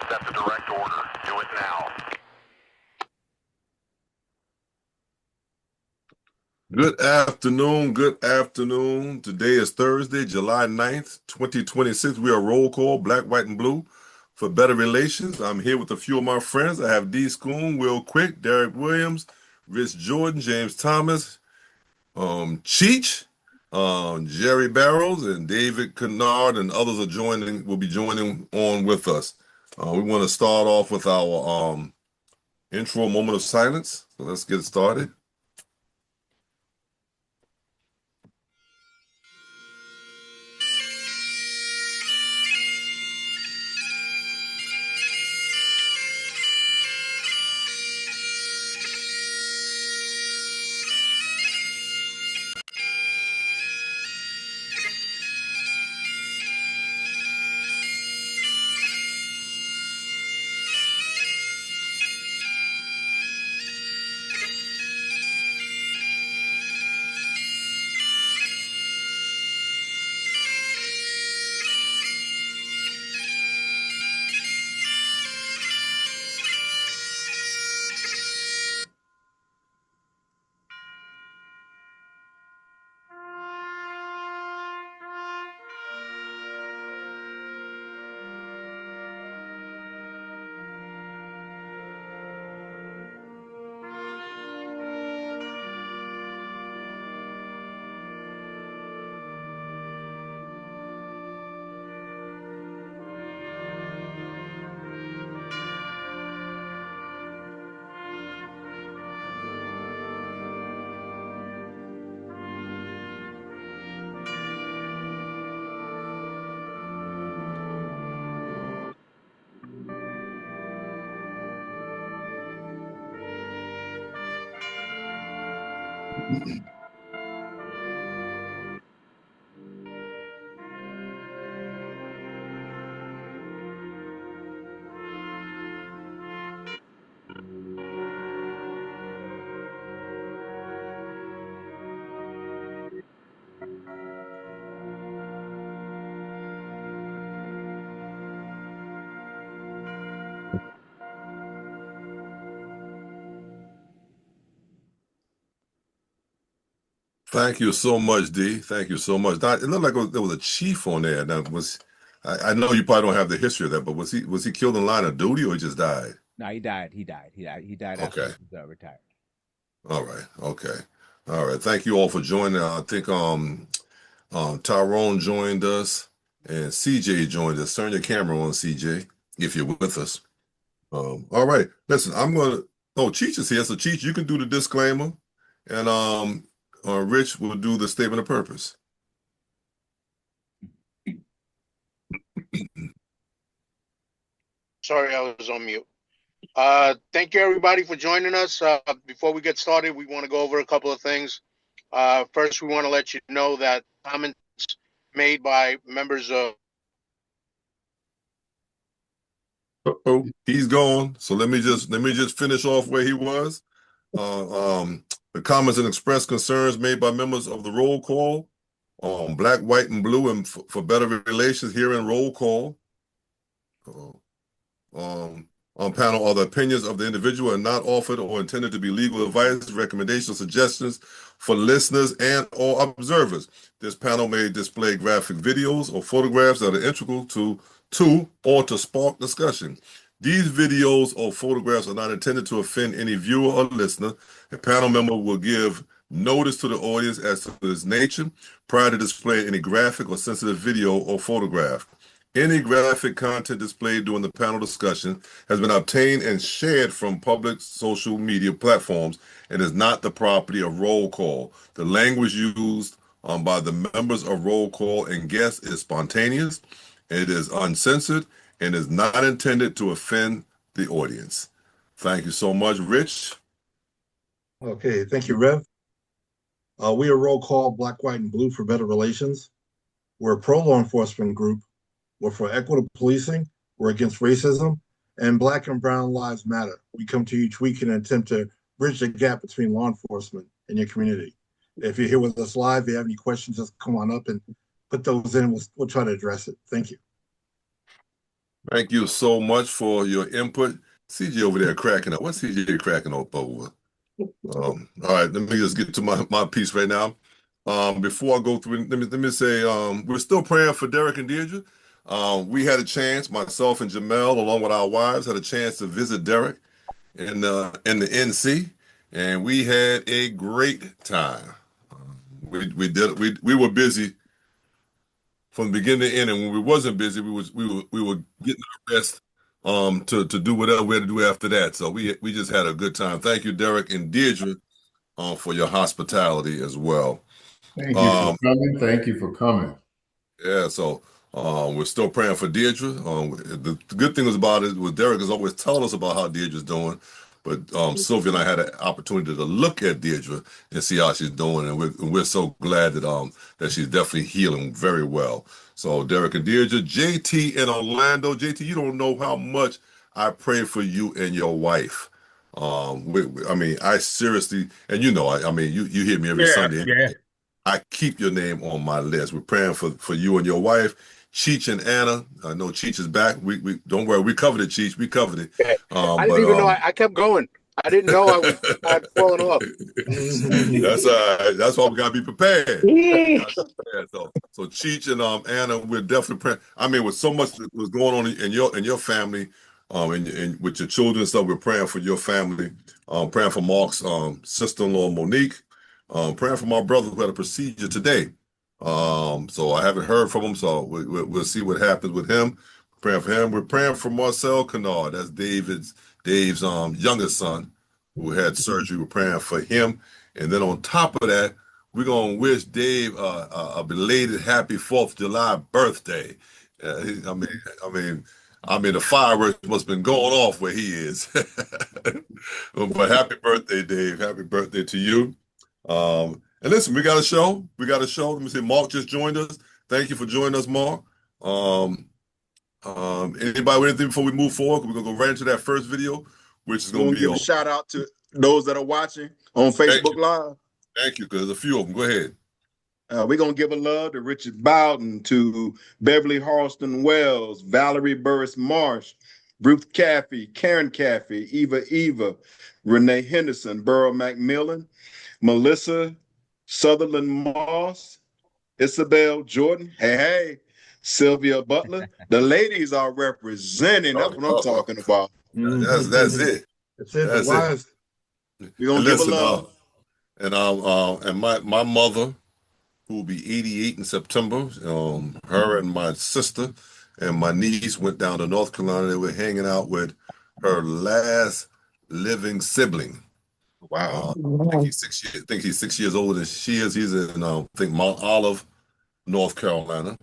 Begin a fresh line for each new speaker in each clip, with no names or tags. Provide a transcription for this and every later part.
That's a direct order. Do it now.
Good afternoon. Good afternoon. Today is Thursday, July 9th, 2026. We are roll call, black, white, and blue for better relations. I'm here with a few of my friends. I have D. Schoon, Will Quick, Derek Williams, Rich Jordan, James Thomas, Cheech, Jerry Barrows, and David Kennard, and others will be joining on with us. We want to start off with our intro moment of silence. So let's get started. Thank you so much, D. Thank you so much. Now, it looked like there was a chief on there. Now, I know you probably don't have the history of that, but was he killed in line of duty or he just died?
No, he died. He died after
Okay.
he was retired.
All right. Okay. All right. Thank you all for joining. I think Tyrone joined us and CJ joined us. Turn your camera on, CJ, if you're with us. All right. Listen, Cheech is here. So Cheech, you can do the disclaimer and Rich will do the statement of purpose.
Sorry, I was on mute. Thank you, everybody, for joining us. Before we get started, we want to go over a couple of things. First, we want to let you know that comments made by members of
He's gone. So let me just finish off where he was. The comments and express concerns made by members of the roll call on black, white, and blue, and for better relations here in roll call. On panel are the opinions of the individual and not offered or intended to be legal advice, recommendations, suggestions for listeners and or observers. This panel may display graphic videos or photographs that are integral to or to spark discussion. These videos or photographs are not intended to offend any viewer or listener. A panel member will give notice to the audience as to its nature prior to displaying any graphic or sensitive video or photograph. Any graphic content displayed during the panel discussion has been obtained and shared from public social media platforms and is not the property of roll call. The language used by the members of roll call and guests is spontaneous, it is uncensored, and is not intended to offend the audience. Thank you so much, Rich.
Okay, thank you, Rev. We are roll call black, white, and blue for better relations. We're a pro-law enforcement group. We're for equitable policing. We're against racism. And Black and Brown Lives Matter. We come to you each week in an attempt to bridge the gap between law enforcement and your community. If you're here with us live, if you have any questions, just come on up and put those in. We'll try to address it. Thank you.
Thank you so much for your input. CJ over there cracking up. What's CJ cracking up over? All right, let me just get to my piece right now. Before I go through, let me say we're still praying for Derek and Deirdre. We had a chance, myself and Jamel, along with our wives, had a chance to visit Derek in the NC, and we had a great time. We were busy from the beginning to end, and when we wasn't busy, we were getting our rest to do whatever we had to do after that. So we just had a good time. Thank you, Derek and Deirdre, for your hospitality as well.
Thank you for coming. Thank you for coming.
Yeah, so we're still praying for Deirdre. The good thing was about it was Derek is always telling us about how Deirdre's doing, but Sylvia and I had an opportunity to look at Deirdre and see how she's doing, and we're so glad that she's definitely healing very well. So Derek and Deirdre, JT in Orlando. JT, you don't know how much I pray for you and your wife. I mean, I seriously, and I mean, you hear me every Sunday.
Yeah.
I keep your name on my list. We're praying for you and your wife, Cheech and Anna. I know Cheech is back. We don't worry. We covered it, Cheech. We covered it.
I didn't even know. I kept going. I didn't know I'd fallen off.
That's all right. That's why we gotta be prepared.
Yeah.
So Cheech and Anna, we're definitely praying. I mean, with so much that was going on in your family, and with your children and stuff, we're praying for your family. Praying for Mark's sister-in-law Monique. Praying for my brother who had a procedure today. So I haven't heard from him, so we'll see what happens with him. Praying for him. We're praying for Marcel Kennard. That's Dave's youngest son who had surgery. We're praying for him. And then on top of that, we're going to wish Dave a belated happy 4th of July birthday. I mean, the fireworks must have been going off where he is. But happy birthday, Dave. Happy birthday to you. And listen, we got a show. Let me see. Mark just joined us. Thank you for joining us, Mark. Anybody with anything before we move forward? We're gonna go right into that first video, which is gonna be
give a shout out to those that are watching on Facebook Live.
Thank you, because there's a few of them. Go ahead.
We're gonna give a love to Richard Bowden, to Beverly Harleston Wells, Valerie Burris Marsh, Ruth Caffey, Karen Caffey, Eva, Renee Henderson, Burrow McMillan, Melissa Sutherland Moss, Isabel Jordan, hey, Sylvia Butler. The ladies are representing. That's what I'm talking about.
That's it.
That's it.
We're gonna give a love.
And my mother, who will be 88 in September, her and my sister and my niece went down to North Carolina. They were hanging out with her last living sibling.
Wow.
I think he's 6 years older than she is. He's in I think Mount Olive, North Carolina.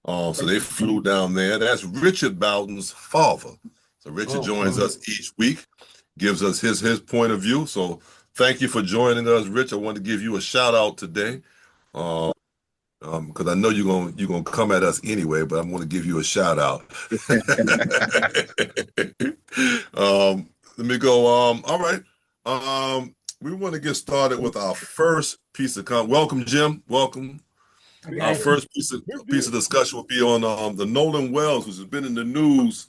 So they flew down there. That's Richard Bowden's father. So Richard joins us each week, gives us his point of view. So thank you for joining us, Rich. I want to give you a shout out today. Because I know you're gonna come at us anyway, but I'm gonna give you a shout out. Let me go. All right. We want to get started with our first piece of welcome, Jim. Welcome. Our first piece of discussion will be on the Nolan Wells, which has been in the news.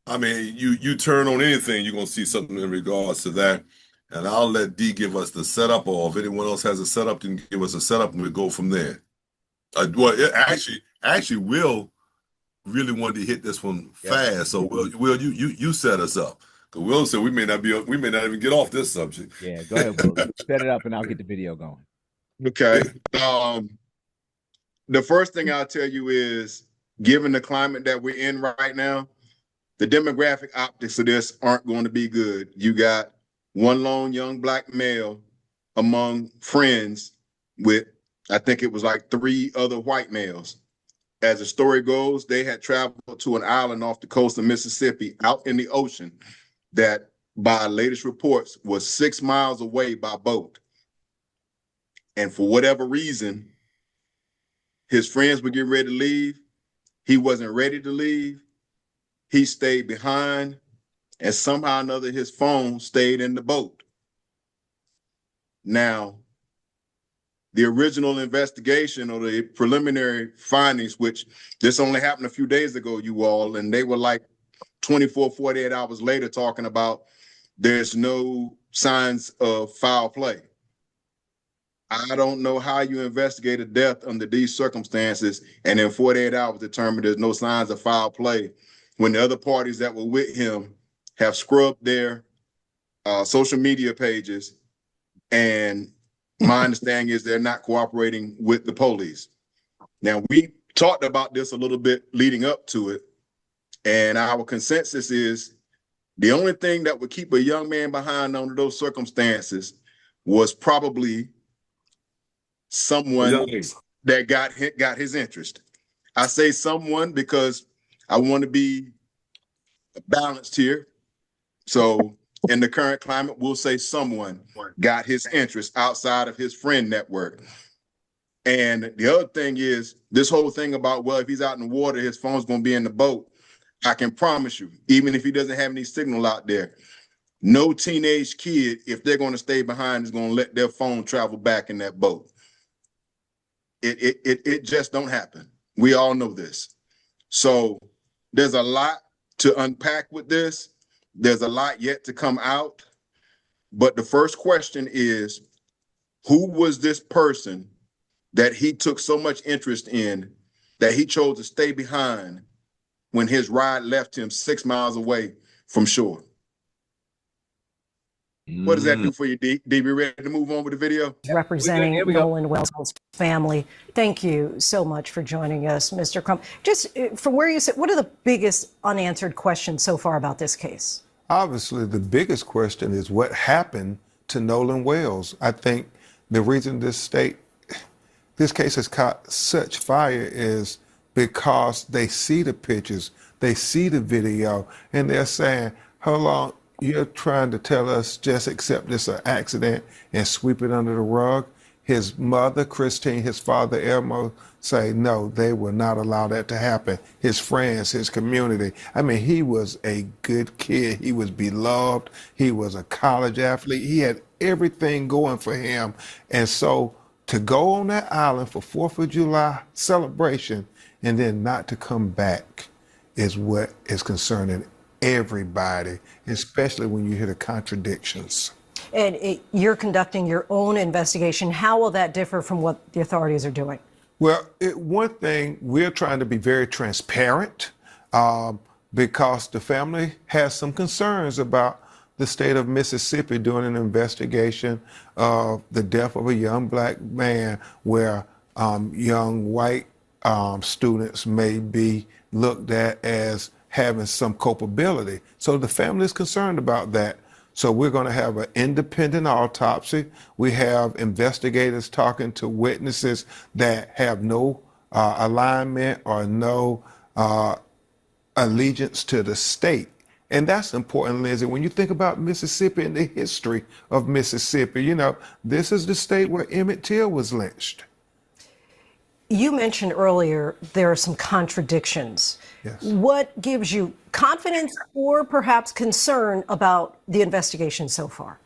I mean, you turn on anything, you're gonna see something in regards to that. And I'll let D give us the setup, or if anyone else has a setup, then give us a setup, and we'll go from there. Actually, Will really wanted to hit this one fast, so Will, you set us up. Because Will said we may not even get off this subject.
Yeah, go ahead, Will. Set it up, and I'll get the video going.
Okay. The first thing I'll tell you is, given the climate that we're in right now, the demographic optics of this aren't going to be good. You got one lone young black male among friends with, I think it was like 3 other white males. As the story goes, they had traveled to an island off the coast of Mississippi out in the ocean that, by latest reports, was 6 miles away by boat. And for whatever reason, his friends were getting ready to leave. He wasn't ready to leave. He stayed behind, and somehow or another, his phone stayed in the boat. Now, the original investigation or the preliminary findings, which this only happened a few days ago, you all, and they were like 24, 48 hours later talking about there's no signs of foul play. I don't know how you investigate a death under these circumstances and in 48 hours determine there's no signs of foul play when the other parties that were with him have scrubbed their social media pages, and my understanding is they're not cooperating with the police. Now, we talked about this a little bit leading up to it, and our consensus is the only thing that would keep a young man behind under those circumstances was probably someone that got his interest. I say someone because I want to be balanced here. So in the current climate, we'll say someone got his interest outside of his friend network. And the other thing is this whole thing about, well, if he's out in the water, his phone's going to be in the boat. I can promise you, even if he doesn't have any signal out there, no teenage kid, if they're going to stay behind, is going to let their phone travel back in that boat. It just don't happen. We all know this. So there's a lot to unpack with this. There's a lot yet to come out. But the first question is, who was this person that he took so much interest in that he chose to stay behind when his ride left him 6 miles away from shore? What does that do for you, D? D, we ready to move on with the video?
Representing Nolan Wells' family. Thank you so much for joining us, Mr. Crump. Just from where you sit, what are the biggest unanswered questions so far about this case?
Obviously, the biggest question is what happened to Nolan Wells. I think the reason this case has caught such fire is because they see the pictures, they see the video, and they're saying, hold on, you're trying to tell us just accept this an accident and sweep it under the rug? His mother, Christine, his father, Elmo, say, no, they will not allow that to happen. His friends, his community. I mean, he was a good kid. He was beloved. He was a college athlete. He had everything going for him. And so to go on that island for 4th of July celebration and then not to come back is what is concerning everybody, especially when you hear the contradictions.
And you're conducting your own investigation. How will that differ from what the authorities are doing?
Well, one thing, we're trying to be very transparent because the family has some concerns about the state of Mississippi doing an investigation of the death of a young black man where young white students may be looked at as having some culpability. So the family is concerned about that. So we're going to have an independent autopsy. We have investigators talking to witnesses that have no alignment or no allegiance to the state. And that's important, Lindsay. When you think about Mississippi and the history of Mississippi, you know, this is the state where Emmett Till was lynched.
You mentioned earlier there are some contradictions.
Yes.
What gives you confidence or perhaps concern about the investigation so far?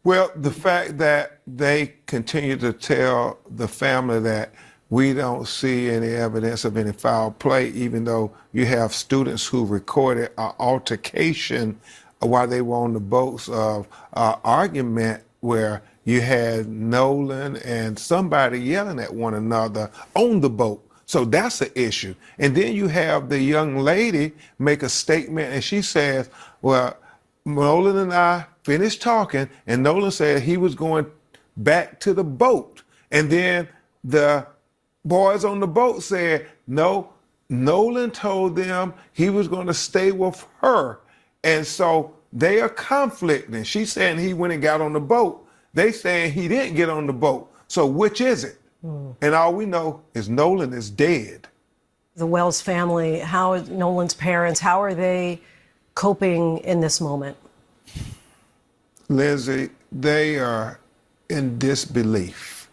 Well, the fact that they continue to tell the family that we don't see any evidence of any foul play, even though you have students who recorded an altercation while they were on the boats of argument where you had Nolan and somebody yelling at one another on the boat. So that's an issue. And then you have the young lady make a statement and she says, well, Nolan and I finished talking and Nolan said he was going back to the boat. And then the boys on the boat said, no, Nolan told them he was going to stay with her. And so they are conflicting. She's saying he went and got on the boat. They saying he didn't get on the boat. So which is it? And all we know is Nolan is dead.
The Wells family, how are Nolan's parents, how are they coping in this moment?
Lindsay, they are in disbelief.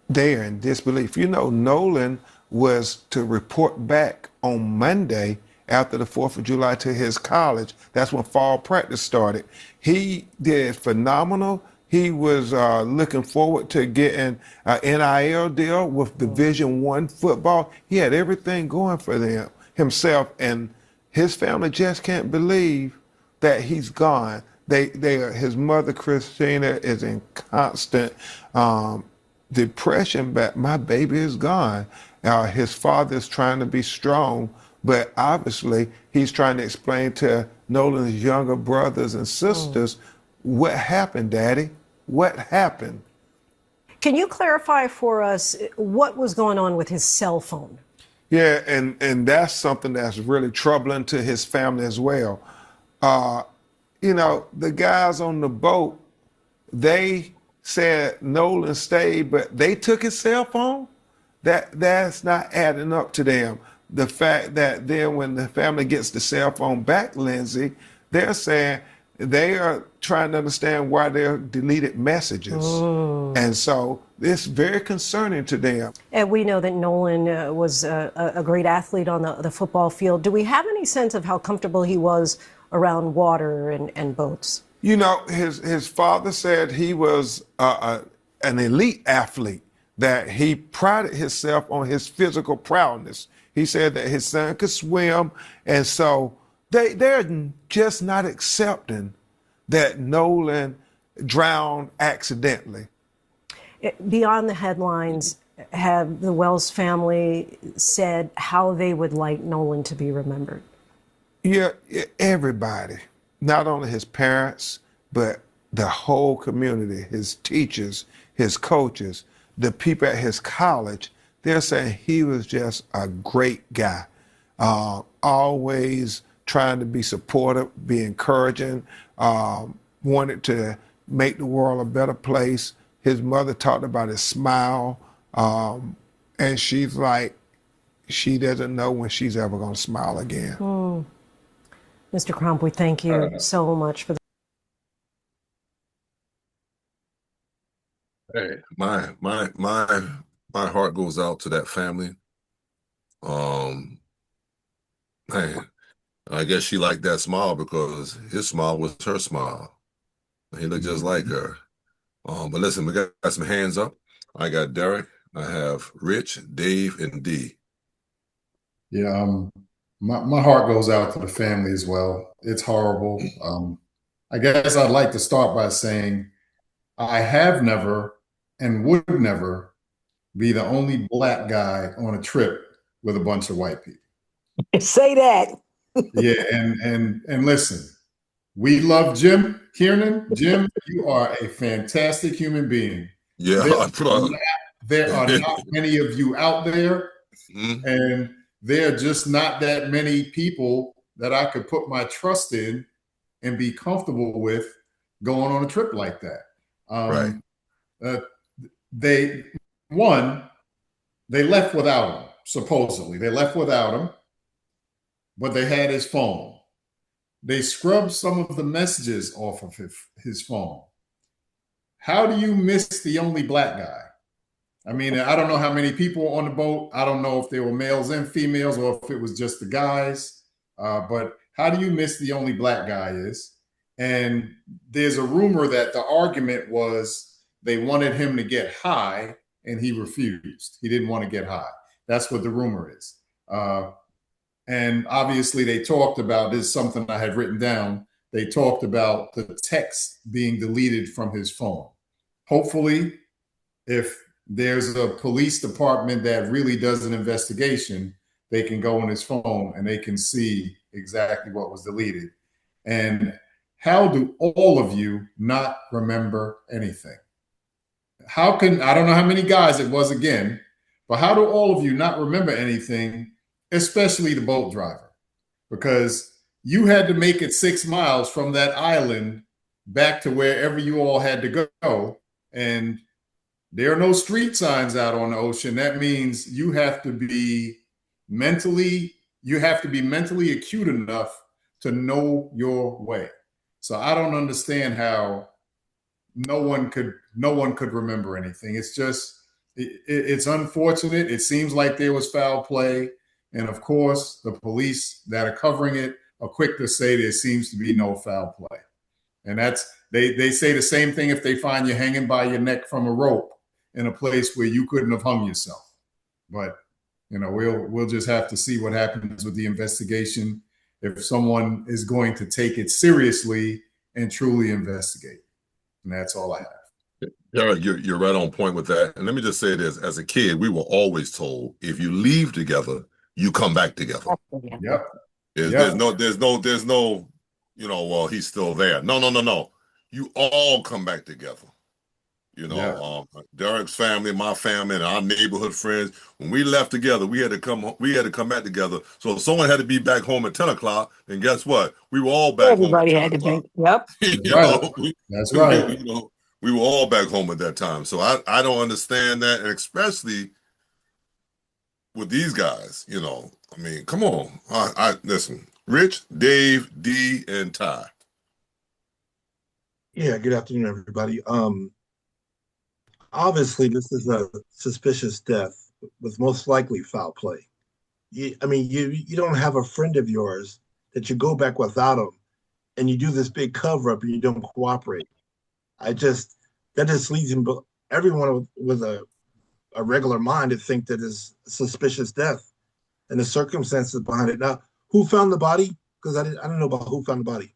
They are in disbelief. You know, Nolan was to report back on Monday after the 4th of July to his college. That's when fall practice started. He did phenomenal. He was looking forward to getting an NIL deal with Division I football. He had everything going for himself, and his family just can't believe that he's gone. His mother, Christina, is in constant depression, but my baby is gone. His father is trying to be strong, but obviously he's trying to explain to Nolan's younger brothers and sisters, what happened, Daddy? What happened?
Can you clarify for us what was going on with his cell phone?
Yeah, and that's something that's really troubling to his family as well. You know, the guys on the boat, they said Nolan stayed, but they took his cell phone. That's not adding up to them. The fact that then when the family gets the cell phone back, Lindsay, they're saying they are trying to understand why they're deleted messages. And so it's very concerning to them.
And we know that Nolan was a great athlete on the football field. Do we have any sense of how comfortable he was around water and boats?
You know, his father said he was an elite athlete, that he prided himself on his physical prowess. He said that his son could swim, and so they're just not accepting that Nolan drowned accidentally.
Beyond the headlines, have the Wells family said how they would like Nolan to be remembered?
Yeah, everybody, not only his parents, but the whole community, his teachers, his coaches, the people at his college, they're saying he was just a great guy, always trying to be supportive, be encouraging, wanted to make the world a better place. His mother talked about his smile, and she's like, she doesn't know when she's ever going to smile again.
Mr. Crump, we thank you so much for
Hey, my heart goes out to that family. Man, I guess she liked that smile because his smile was her smile. He looked just like her. But listen, we got some hands up. I got Derek, I have Rich, Dave, and D.
Yeah, my heart goes out to the family as well. It's horrible. I guess I'd like to start by saying I have never and would never be the only black guy on a trip with a bunch of white people.
Say that.
Yeah, and listen, we love Jim Kiernan. Jim, you are a fantastic human being.
Yeah,
there are not many of you out there, and there are just not that many people that I could put my trust in and be comfortable with going on a trip like that.
Right.
They left without him, supposedly. They left without him, but they had his phone. They scrubbed some of the messages off of his phone. How do you miss the only black guy? I mean, I don't know how many people on the boat. I don't know if they were males and females or if it was just the guys. But how do you miss the only black guy is? And there's a rumor that the argument was they wanted him to get high and he refused. He didn't want to get high. That's what the rumor is. And obviously they talked about, this is something I had written down. They talked about the text being deleted from his phone. Hopefully, if there's a police department that really does an investigation, they can go on his phone and they can see exactly what was deleted. And how do all of you not remember anything? How can, I don't know how many guys it was again, but how do all of you not remember anything, especially the boat driver? Because you had to make it 6 miles from that island back to wherever you all had to go. And there are no street signs out on the ocean. That means you have to be mentally acute enough to know your way. So I don't understand how no one could remember anything. It's just, it's unfortunate. It seems like there was foul play. And of course, the police that are covering it are quick to say there seems to be no foul play. And they say the same thing if they find you hanging by your neck from a rope in a place where you couldn't have hung yourself. But we'll just have to see what happens with the investigation, if someone is going to take it seriously and truly investigate. And that's all I have.
Yeah, you're right on point with that. And let me just say this: as a kid, we were always told if you leave together, you come back together.
Yep.
There's no, well, he's still there. No. You all come back together. Derek's family, my family, and our neighborhood friends. When we left together, we had to come back together. So if someone had to be back home at 10 o'clock, then guess what? We were all back home at 10 o'clock.
Yep.
That's right.
We were all back home at that time. So I don't understand that, and especially with these guys, I mean, come on. I listen, Rich, Dave, D, and Ty.
Yeah, good afternoon, everybody. Obviously, this is a suspicious death with most likely foul play. You don't have a friend of yours that you go back without him, and you do this big cover up and you don't cooperate. That just leads everyone with a regular mind to think that is a suspicious death, and the circumstances behind it. Now, who found the body? Because I don't know about who found the body.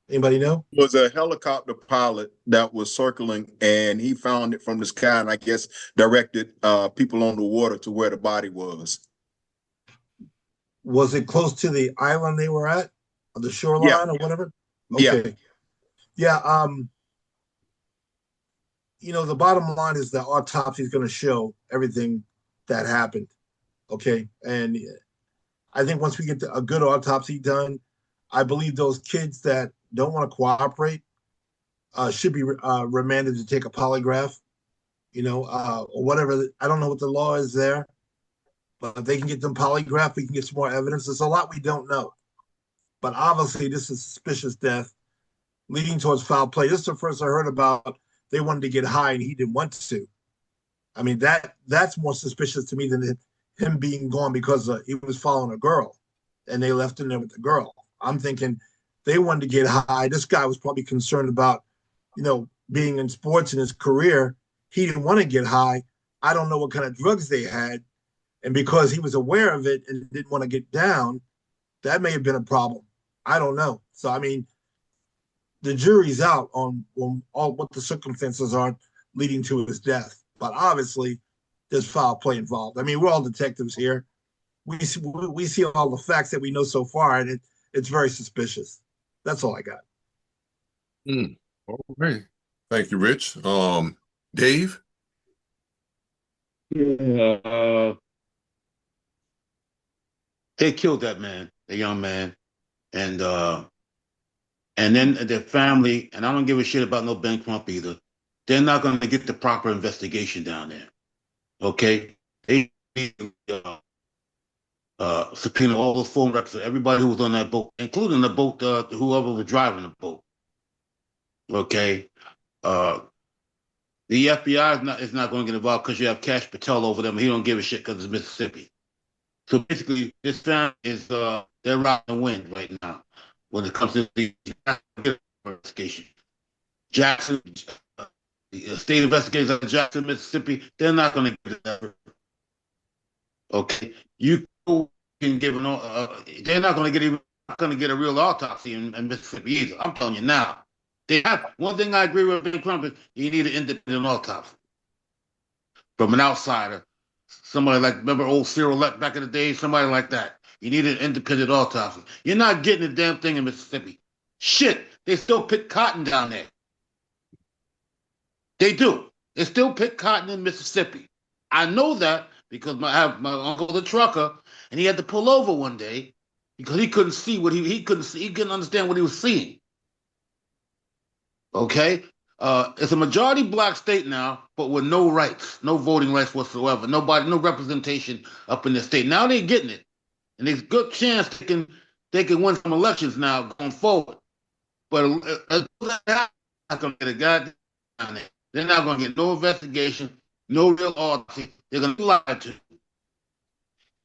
Anybody know?
It was a helicopter pilot that was circling, and he found it from the sky, and I guess directed people on the water to where the body was.
Was it close to the island they were at, or the shoreline, or whatever? Okay. Yeah. The bottom line is that autopsy is going to show everything that happened. Okay. And I think once we get a good autopsy done, I believe those kids that don't want to cooperate should be remanded to take a polygraph, or whatever. I don't know what the law is there, but if they can get them polygraph, we can get some more evidence. There's a lot we don't know. But obviously, this is a suspicious death leading towards foul play. This is the first I heard about they wanted to get high and he didn't want to. I mean, that's more suspicious to me than him being gone because he was following a girl and they left him there with the girl. I'm thinking they wanted to get high. This guy was probably concerned about, being in sports in his career. He didn't want to get high. I don't know what kind of drugs they had. And because he was aware of it and didn't want to get down, that may have been a problem. I don't know. So, I mean, the jury's out on all what the circumstances are leading to his death. But obviously, there's foul play involved. I mean, we're all detectives here. We see all the facts that we know so far, and it's very suspicious. That's all I got.
All right. Thank you, Rich. Dave?
Yeah, they killed that man, the young man, and then their family, and I don't give a shit about no Ben Crump either. They're not going to get the proper investigation down there. Okay, they need to subpoena all the phone records of everybody who was on that boat, including the boat, whoever was driving the boat. Okay, the FBI is not going to get involved because you have Cash Patel over them. He don't give a shit because it's Mississippi. So basically, this family is they're out in the wind right now when it comes to the investigation. Jackson, the state investigators of Jackson, Mississippi, they're not going to get it ever. Okay, you can give they're not going to get a real autopsy in Mississippi either. I'm telling you now. They have one thing I agree with Ben Crump is you need an independent autopsy from an outsider. Somebody like, remember old Cyril Lett back in the day? Somebody like that. You need an independent autopsy. You're not getting a damn thing in Mississippi. Shit, they still pick cotton down there. They do. They still pick cotton in Mississippi. I know that because I have my uncle the trucker, and he had to pull over one day because he couldn't see what he couldn't see. He couldn't understand what he was seeing. Okay? It's a majority black state now, but with no rights, no voting rights whatsoever. Nobody, no representation up in the state. Now they're getting it. And there's a good chance they can win some elections now going forward. But they're not going to get a goddamn down there. They're not going to get no investigation, no real autopsy. They're going to lie to you.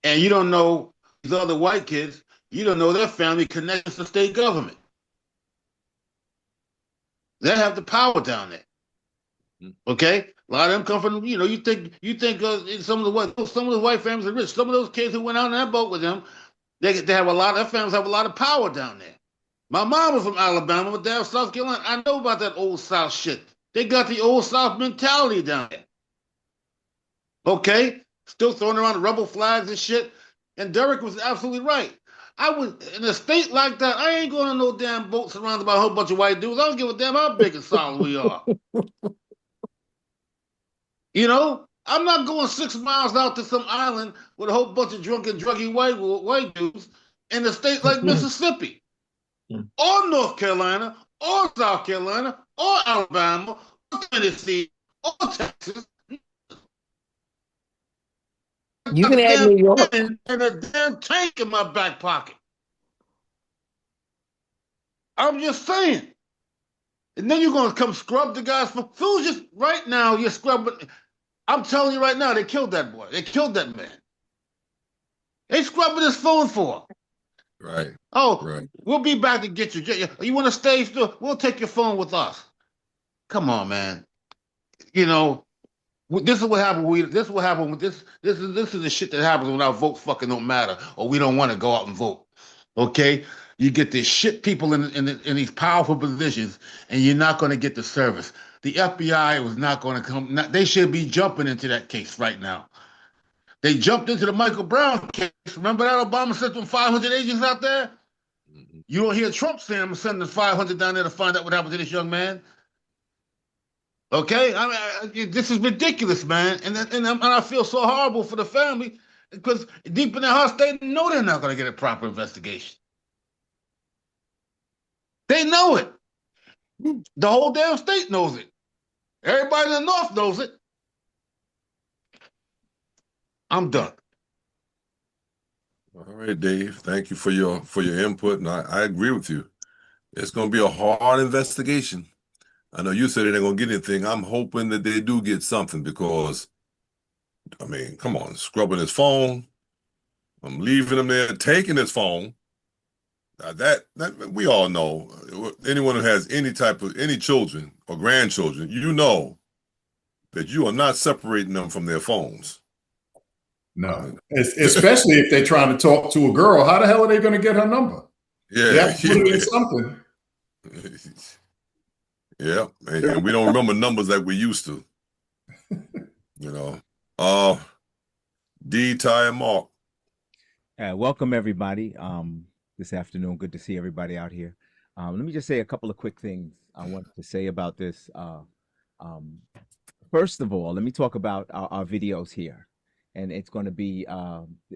And you don't know these other white kids, you don't know their family connections to state government. They have the power down there. Okay, a lot of them come from, you know, you think some of the white families are rich. Some of those kids who went out on that boat with them, they have a lot. Their families have a lot of power down there. My mom was from Alabama, but down South Carolina. I know about that old South shit. They got the old South mentality down there. Okay, still throwing around the rebel flags and shit. And Derek was absolutely right. I would, in a state like that, I ain't going on no damn boat surrounded by a whole bunch of white dudes. I don't give a damn how big and solid we are. You know, I'm not going 6 miles out to some island with a whole bunch of drunken, druggy white dudes in a state like Mississippi, or North Carolina, or South Carolina, or Alabama, or Tennessee, or Texas.
You can add New York.
And a damn tank in my back pocket. I'm just saying. And then you're going to come scrub the guy's phone. Fool's just right now, you're scrubbing. I'm telling you right now, they killed that boy. They killed that man. They scrubbing his phone for.
Right.
Oh,
right.
We'll be back to get you. You want to stay still? We'll take your phone with us. Come on, man. You know, this is what happened. This is what happened with this. This is the shit that happens when our votes fucking don't matter, or we don't want to go out and vote. Okay, you get these shit people in these powerful positions, and you're not going to get the service. The FBI was not going to come. They should be jumping into that case right now. They jumped into the Michael Brown case. Remember that Obama sent them 500 agents out there? Mm-hmm. You don't hear Trump saying I'm sending 500 down there to find out what happened to this young man. Okay, I mean, this is ridiculous, man, and I feel so horrible for the family because deep in their hearts they know they're not going to get a proper investigation. They know it. The whole damn state knows it. Everybody in the North knows it. I'm done.
All right, Dave. Thank you for your input, and I agree with you. It's going to be a hard investigation. I know you said they ain't going to get anything. I'm hoping that they do get something because, I mean, come on, scrubbing his phone. I'm leaving him there, taking his phone. That we all know. Anyone who has any children or grandchildren, you know that you are not separating them from their phones.
No, especially if they're trying to talk to a girl. How the hell are they going to get her number?
Yeah,
they have to put it in something.
Yeah, and we don't remember numbers like we used to. You know, D, Ty, and Mark.
Welcome everybody. This afternoon, good to see everybody out here. Let me just say a couple of quick things I want to say about this. First of all, let me talk about our videos here, and it's going to be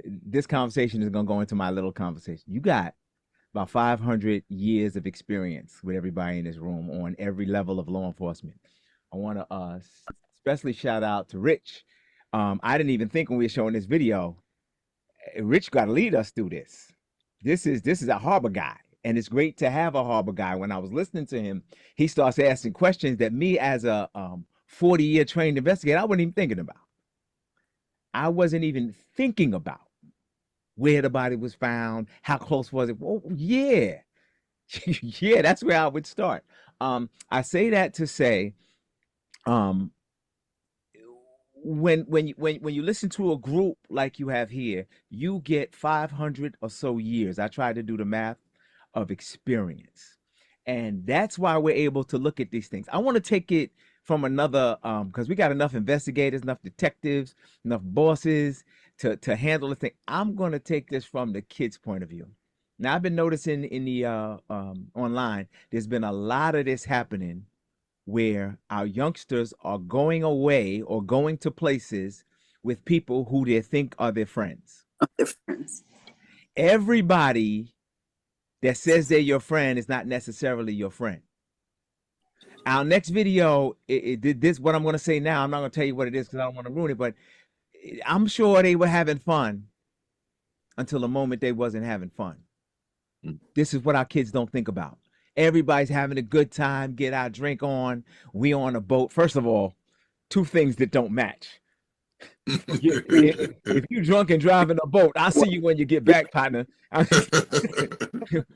this conversation is going to go into my little conversation. You got about 500 years of experience with everybody in this room on every level of law enforcement. I want to especially shout out to Rich. I didn't even think when we were showing this video, Rich got to lead us through this. This is a harbor guy, and it's great to have a harbor guy. When I was listening to him, he starts asking questions that me as a 40-year trained investigator, I wasn't even thinking about. I wasn't even thinking about where the body was found, how close was it? Oh, yeah. Yeah, that's where I would start. I say that to say, when you listen to a group like you have here, you get 500 or so years. I tried to do the math of experience. And that's why we're able to look at these things. I want to take it from another, because we got enough investigators, enough detectives, enough bosses to handle the thing. I'm going to take this from the kids' point of view. Now, I've been noticing in the online, there's been a lot of this happening where our youngsters are going away or going to places with people who they think are their friends. Everybody that says they're your friend is not necessarily your friend. Our next video, this what I'm going to say now. I'm not going to tell you what it is because I don't want to ruin it, but I'm sure they were having fun until the moment they wasn't having fun. This is what our kids don't think about. Everybody's having a good time, get our drink on. We on a boat. First of all, two things that don't match. If you drunk and driving a boat, I'll see you when you get back, partner.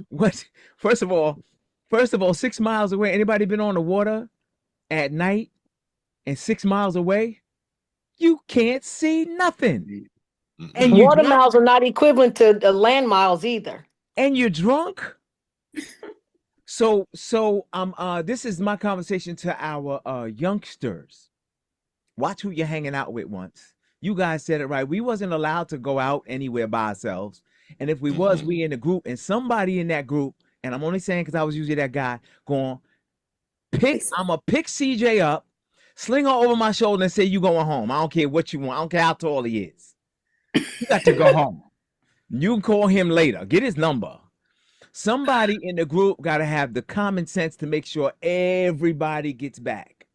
What? First of all, First of all, 6 miles away. Anybody been on the water at night and 6 miles away? You can't see nothing. And you
Water
drunk?
miles are not equivalent to land miles either.
And you're drunk? So this is my conversation to our youngsters. Watch who you're hanging out with once. You guys said it right. We wasn't allowed to go out anywhere by ourselves. And if we was, we in a group, and somebody in that group, and I'm only saying because I was usually that guy, I'm gonna pick CJ up, sling her over my shoulder, and say, you going home. I don't care what you want. I don't care how tall he is. You got to go home. You can call him later. Get his number. Somebody in the group got to have the common sense to make sure everybody gets back.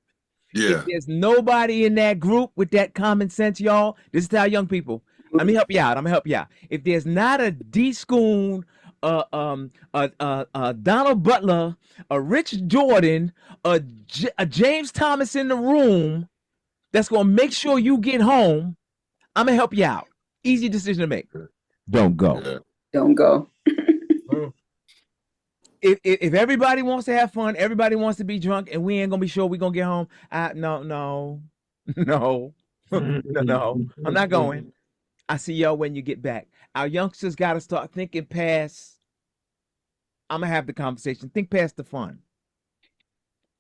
Yeah.
If there's nobody in that group with that common sense, y'all, this is how young people. Let me help you out. I'm gonna help you out. If there's not a D Schoon, Donald Butler, a Rich Jordan, a James Thomas in the room that's gonna make sure you get home, I'm gonna help you out. Easy decision to make. Don't go.
Yeah.
Don't go.
If everybody wants to have fun, everybody wants to be drunk, and we ain't gonna be sure we're gonna get home. No. I'm not going. I see y'all when you get back. Our youngsters gotta start thinking past. I'm gonna have the conversation. Think past the fun.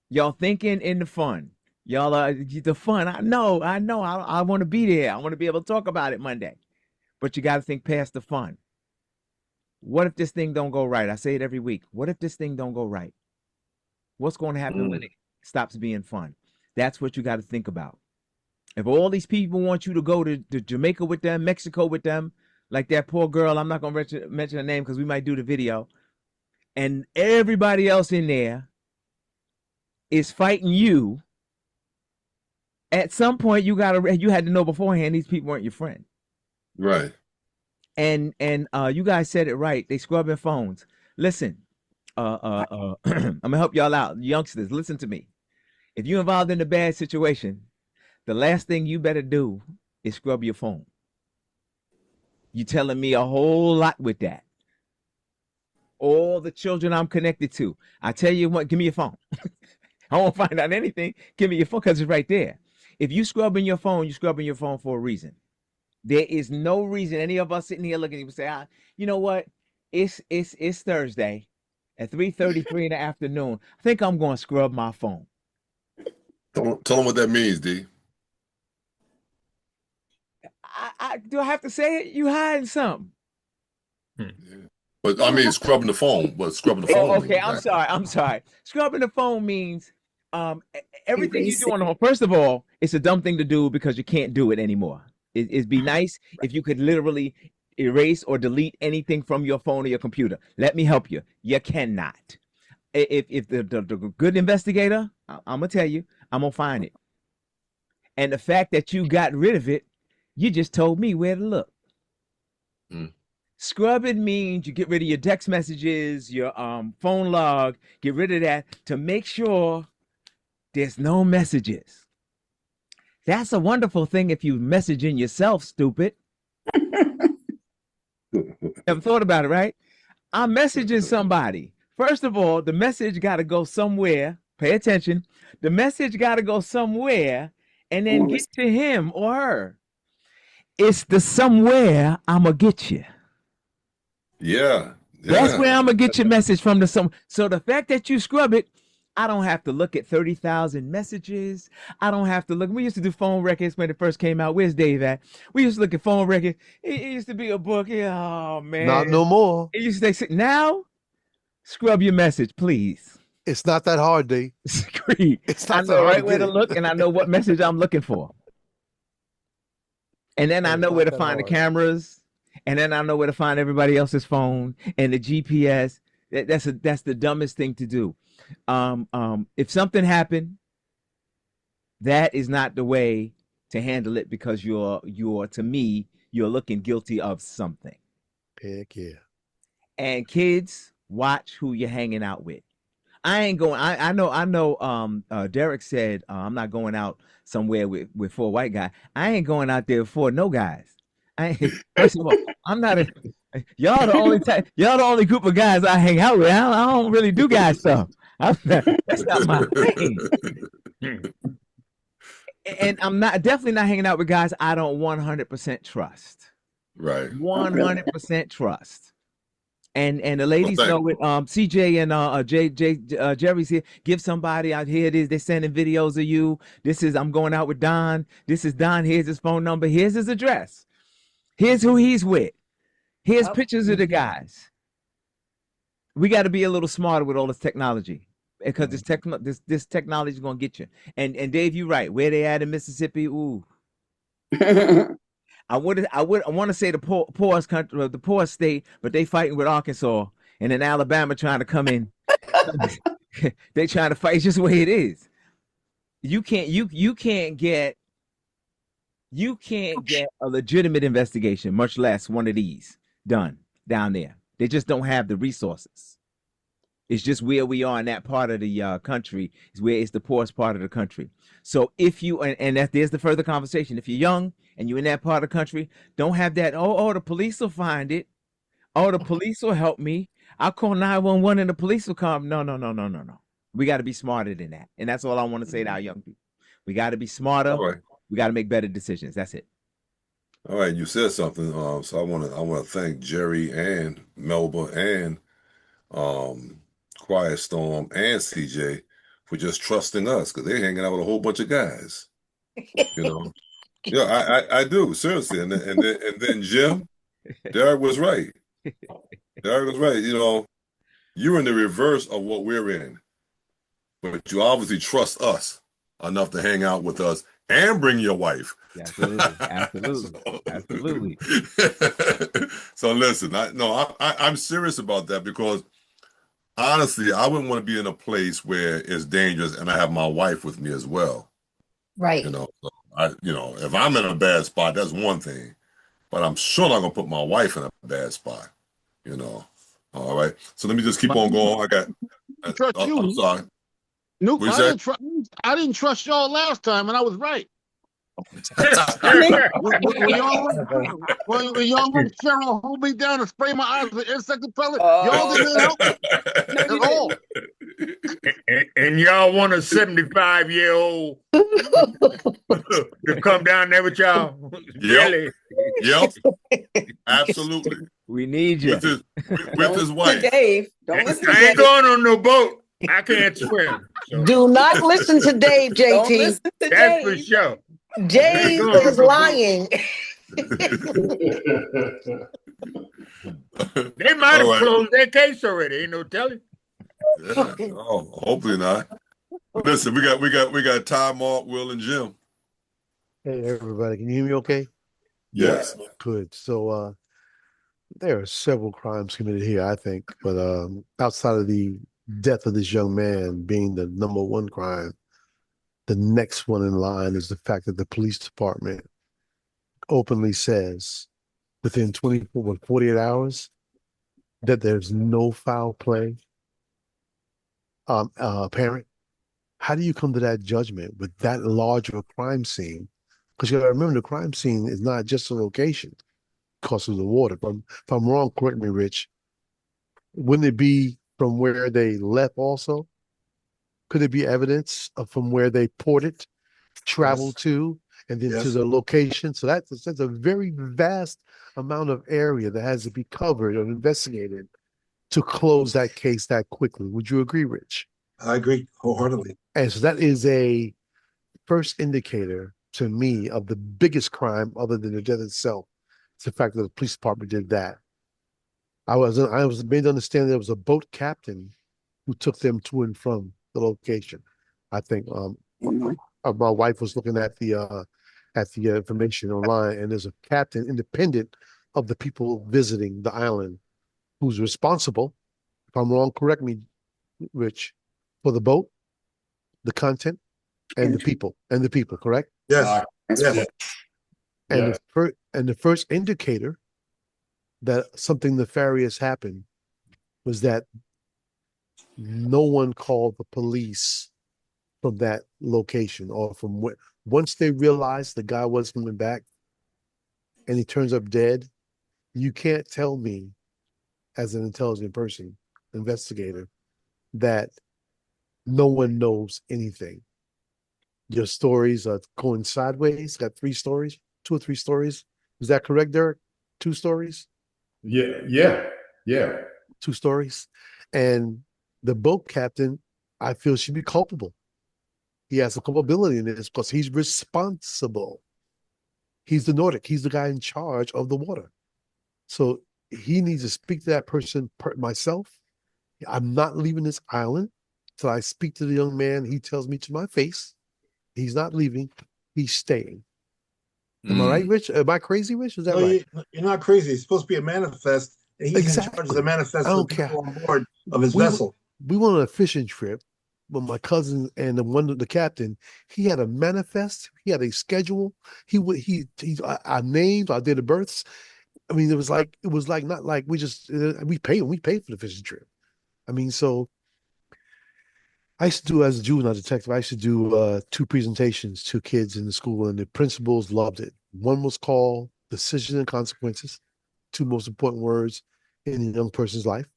Y'all thinking in the fun. Y'all are the fun. I know. I want to be there. I want to be able to talk about it Monday. But you got to think past the fun. What if this thing don't go right? I say it every week. What if this thing don't go right? What's going to happen when it stops being fun? That's what you got to think about. If all these people want you to go to Jamaica with them, Mexico with them, like that poor girl, I'm not going to mention her name because we might do the video, and everybody else in there is fighting you, at some point you had to know beforehand these people weren't your friend.
Right.
And you guys said it right. They scrubbing phones. Listen, I'm gonna help y'all out, youngsters. Listen to me. If you're involved in a bad situation, the last thing you better do is scrub your phone. You telling me a whole lot with that. All the children I'm connected to, I tell you what, give me your phone. I won't find out anything. Give me your phone because it's right there. If you scrubbing your phone, you're scrubbing your phone for a reason. There is no reason any of us sitting here looking at you and say, you know what? It's Thursday at 3:33 in the afternoon. I think I'm going to scrub my phone.
Tell them what that means, D.
Do I have to say it? You hiding something.
Yeah. But I mean, scrubbing the phone. What scrubbing the phone?
Oh, okay.
Means,
I'm sorry. Scrubbing the phone means everything you do on the phone. First of all, it's a dumb thing to do because you can't do it anymore. It'd be nice if you could literally erase or delete anything from your phone or your computer. Let me help you. You cannot. If the good investigator, I'm gonna tell you, I'm gonna find it. And the fact that you got rid of it, you just told me where to look. Scrubbing means you get rid of your text messages, your phone log, get rid of that to make sure there's no messages. That's a wonderful thing if you messaging yourself, stupid. Never thought about it, right? I'm messaging somebody. First of all, the message got to go somewhere. Pay attention. The message got to go somewhere and then get to him or her. It's the somewhere I'm going to get you.
Yeah.
That's where I'm going to get your message from. So the fact that you scrub it, I don't have to look at 30,000 messages. I don't have to look. We used to do phone records when it first came out. Where's Dave at? We used to look at phone records. It used to be a book. Oh, man.
Not no more.
It used to say, now, scrub your message, please.
It's not that hard, D.
It's not I know right where to look, and I know what message I'm looking for. And then I know where to find the cameras. And then I know where to find everybody else's phone and the GPS. That's the dumbest thing to do. If something happened, that is not the way to handle it because you're to me, you're looking guilty of something.
Heck yeah. And
kids, watch who you're hanging out with. I ain't going. I know. Derek said I'm not going out somewhere with 4 white guys. I ain't going out there with 4 no guys. First of all, I'm not a. Y'all the only type. Y'all the only group of guys I hang out with. I don't really do guy stuff. That's not my thing. And I'm not definitely not hanging out with guys I don't 100% trust.
Right.
100% trust. And the ladies know it. CJ and Jerry's here. Give somebody out here. It is. They're sending videos of you. This is. I'm going out with Don. This is Don. Here's his phone number. Here's his address. Here's who he's with. Here's pictures of the guys. We got to be a little smarter with all this technology because this technology is gonna get you. And Dave, you're right. Where they at in Mississippi? Ooh. I want to say the poorest country, the poorest state, but they fighting with Arkansas, and then Alabama trying to come in. They trying to fight. It's just the way it is. You can't get a legitimate investigation, much less one of these done down there. They just don't have the resources. It's just where we are in that part of the country is where it's the poorest part of the country. So if you and there's the further conversation. If you're young and you're in that part of the country, don't have that. Oh, the police will find it. Oh, the police will help me. I'll call 911 and the police will come. No. We got to be smarter than that, and that's all I want to say to our young people. We got to be smarter.
All right.
We got to make better decisions. That's it.
All right, you said something. So I want to thank Jerry and Melba and Quiet Storm and CJ for just trusting us because they're hanging out with a whole bunch of guys. You know, yeah, I do seriously. And then Jim, Derek was right. Derek was right. You know, you're in the reverse of what we're in, but you obviously trust us enough to hang out with us and bring your wife.
Absolutely.
So listen, I'm serious about that because honestly, I wouldn't want to be in a place where it's dangerous and I have my wife with me as well.
Right.
You know, if I'm in a bad spot, that's one thing, but I'm sure not gonna put my wife in a bad spot. You know. All right. So let me just keep on going. I'm sorry.
Nope, I didn't trust y'all last time, and I was right. When y'all went Cheryl hold me down and spray my eyes with insect repellent, y'all didn't help at all.
And y'all want a 75-year-old to come down there with y'all? Really?
Yep. Absolutely.
We need you.
With his wife.
Dave, don't listen to
I ain't going on no boat. I can't swim. So.
Do not listen to Dave, JT. Don't listen to
That's
Dave.
for sure.
Dave is lying.
They might have closed their case already. Ain't no telling.
Yeah. Oh, hopefully not. Listen, we got Ty, Mark, Will, and Jim.
Hey everybody, can you hear me okay?
Yes.
Good. So there are several crimes committed here, I think, but outside of the death of this young man being the number one crime, the next one in line is the fact that the police department openly says within 48 hours that there's no foul play apparent. How do you come to that judgment with that large of a crime scene? Because you got to remember, the crime scene is not just a location because of the water. If I'm wrong, correct me, Rich. Wouldn't it be from where they left also? Could it be evidence of from where they ported, traveled to, and then to the location? So that's a very vast amount of area that has to be covered or investigated to close that case that quickly. Would you agree, Rich?
I agree wholeheartedly.
And so that is a first indicator to me of the biggest crime other than the death itself. It's the fact that the police department did that. I was made to understand there was a boat captain who took them to and from the location. I think my wife was looking at the information online, and there's a captain independent of the people visiting the island who's responsible. If I'm wrong, correct me, Rich, for the boat, the content, and the people, correct?
Yes. Yes.
And the first indicator that something nefarious happened was that no one called the police from that location or from once they realized the guy wasn't coming back, and he turns up dead, you can't tell me, as an intelligent person, investigator, that no one knows anything. Your stories are going sideways. Got 3 stories, 2 or 3 stories. Is that correct, Derek? 2 stories?
Yeah.
2 stories. And the boat captain, I feel, should be culpable. He has a culpability in this because he's responsible. He's the Nordic. He's the guy in charge of the water. So he needs to speak to that person myself. I'm not leaving this island till I speak to the young man. He tells me to my face, he's not leaving. He's staying. Am I right, Rich? Am I crazy, Rich? Is that
No,
right?
you're not crazy. It's supposed to be a manifest, and he's in charge of the manifest
I
of
don't
the
care.
people on board of his
We-
vessel.
We went on a fishing trip with my cousin and the captain. He had a manifest. He had a schedule. Our names, our date of births. I mean, it was like not like we paid for the fishing trip. I mean, so I used to do, as a juvenile detective, I used to do 2 presentations to kids in the school, and the principals loved it. One was called Decision and Consequences, 2 most important words in a young person's life.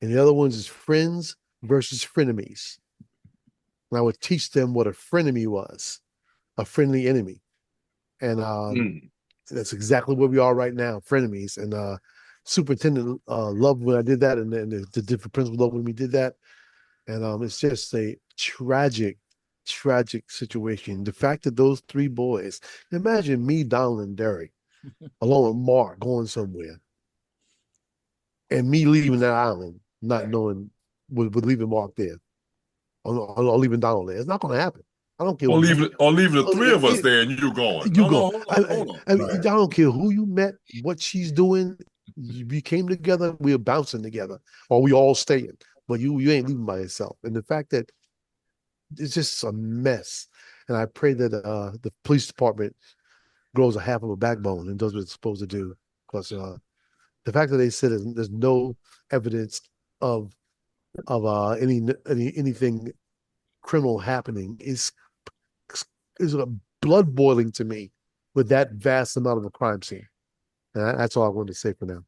And the other ones is friends versus frenemies. And I would teach them what a frenemy was, a friendly enemy. And that's exactly where we are right now, frenemies. And superintendent loved when I did that, and then the different principals loved when we did that. And it's just a tragic situation. The fact that those 3 boys, imagine me, Donald, and Derek, along with Mark, going somewhere, and me leaving that island, not knowing with leaving Mark there, or leaving Donald there. It's not going to happen. I don't care.
Or leaving the 3 of us there, and you going.
You
No,
go.
hold on.
I mean, I don't care who you met, what she's doing. We came together. We are bouncing together, or we all staying. But you ain't leaving by yourself. And the fact that it's just a mess. And I pray that the police department grows a half of a backbone and does what it's supposed to do. Because the fact that they said there's no evidence of anything criminal happening is blood boiling to me with that vast amount of a crime scene. And that's all I wanted to say for now.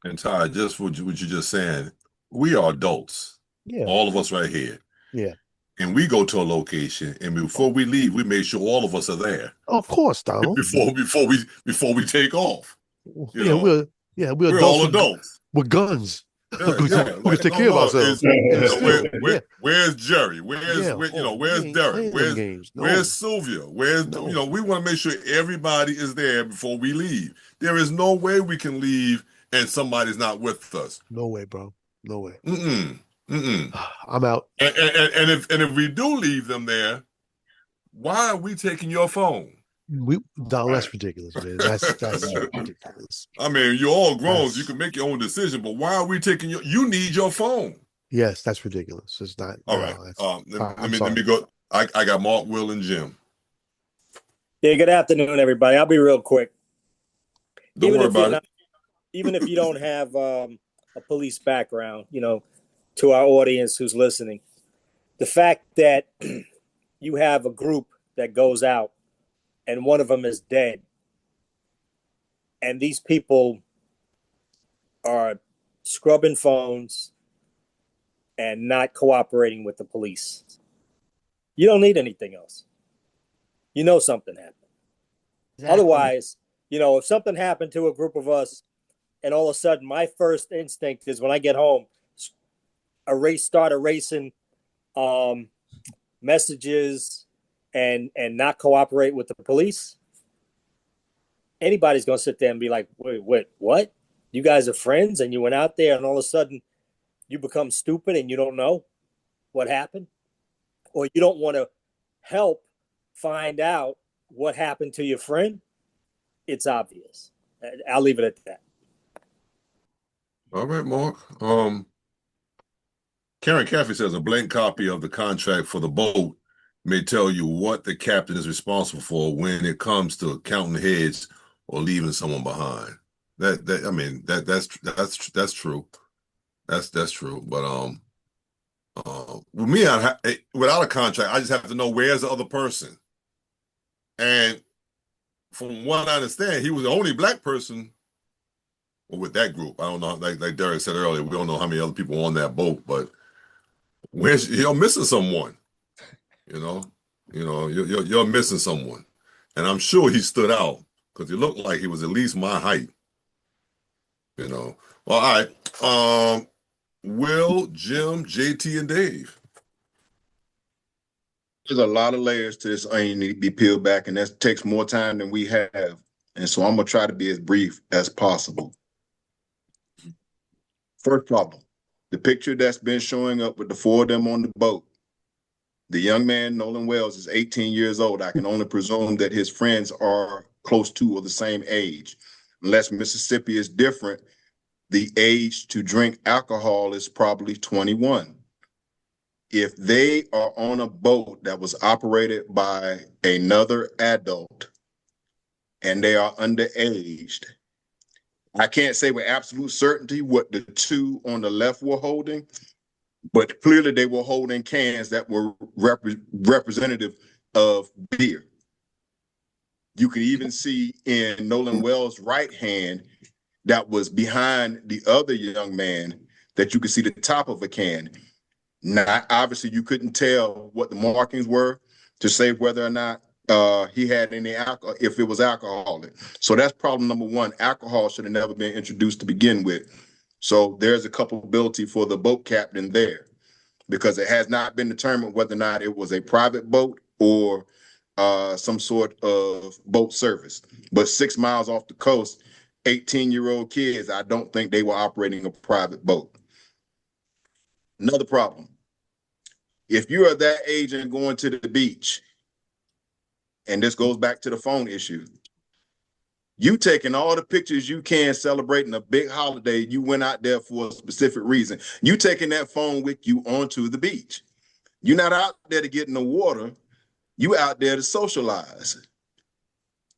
And Ty, just what you're just saying, we are adults.
Yeah.
All of us right here.
Yeah.
And we go to a location, and before we leave, we make sure all of us are there.
Of course, Donald.
Before we take off.
We're
all adults
with guns.
Yeah,
we can take care of ourselves.
Where's Jerry? Where's Derek? Where's Sylvia? We want to make sure everybody is there before we leave. There is no way we can leave and somebody's not with us.
No way, bro. No way.
I'm
out.
And if we do leave them there, why are we taking your phone?
That's ridiculous, man. That's ridiculous.
I mean, you're all grown, so you can make your own decision, but why are we taking you need your phone?
Yes, that's ridiculous. It's not.
All right. Let me go. I got Mark, Will, and Jim.
Yeah, good afternoon, everybody. I'll be real quick.
Don't worry about it.
Even if you don't have a police background, to our audience who's listening, the fact that you have a group that goes out and one of them is dead, and these people are scrubbing phones and not cooperating with the police, you don't need anything else. Something happened. Exactly. Otherwise, if something happened to a group of us and all of a sudden my first instinct is when I get home, start erasing messages and not cooperate with the police, anybody's going to sit there and be like, wait, what? You guys are friends and you went out there and all of a sudden you become stupid and you don't know what happened, or you don't want to help find out what happened to your friend. It's obvious. I'll leave it at that.
All right, Mark. Karen Caffey says a blank copy of the contract for the boat may tell you what the captain is responsible for when it comes to counting heads or leaving someone behind. That's true. That's true. But with me, without a contract, I just have to know where's the other person. And from what I understand, he was the only black person with that group. I don't know, like Derek said earlier, we don't know how many other people on that boat, but you're missing someone. You're missing someone, and I'm sure he stood out because he looked like he was at least my height. Well, all right. Will, Jim, JT, and Dave.
There's a lot of layers to this onion need to be peeled back, and that takes more time than we have. And so I'm gonna try to be as brief as possible. First problem, the picture that's been showing up with the four of them on the boat. The young man, Nolan Wells, is 18 years old. I can only presume that his friends are close to or the same age. Unless Mississippi is different, the age to drink alcohol is probably 21. If they are on a boat that was operated by another adult and they are underaged, I can't say with absolute certainty what the two on the left were holding, but clearly they were holding cans that were representative of beer. You can even see in Nolan Wells' right hand that was behind the other young man that you could see the top of a can. Now, obviously, you couldn't tell what the markings were to say whether or not he had any alcohol, if it was alcoholic. So that's problem number one. Alcohol should have never been introduced to begin with. So there's a culpability for the boat captain there, because it has not been determined whether or not it was a private boat or some sort of boat service. But 6 miles off the coast, 18-year-old kids, I don't think they were operating a private boat. Another problem. If you are that age and going to the beach, and this goes back to the phone issue, you taking all the pictures you can celebrating a big holiday, you went out there for a specific reason. You taking that phone with you onto the beach. You're not out there to get in the water. You out there to socialize.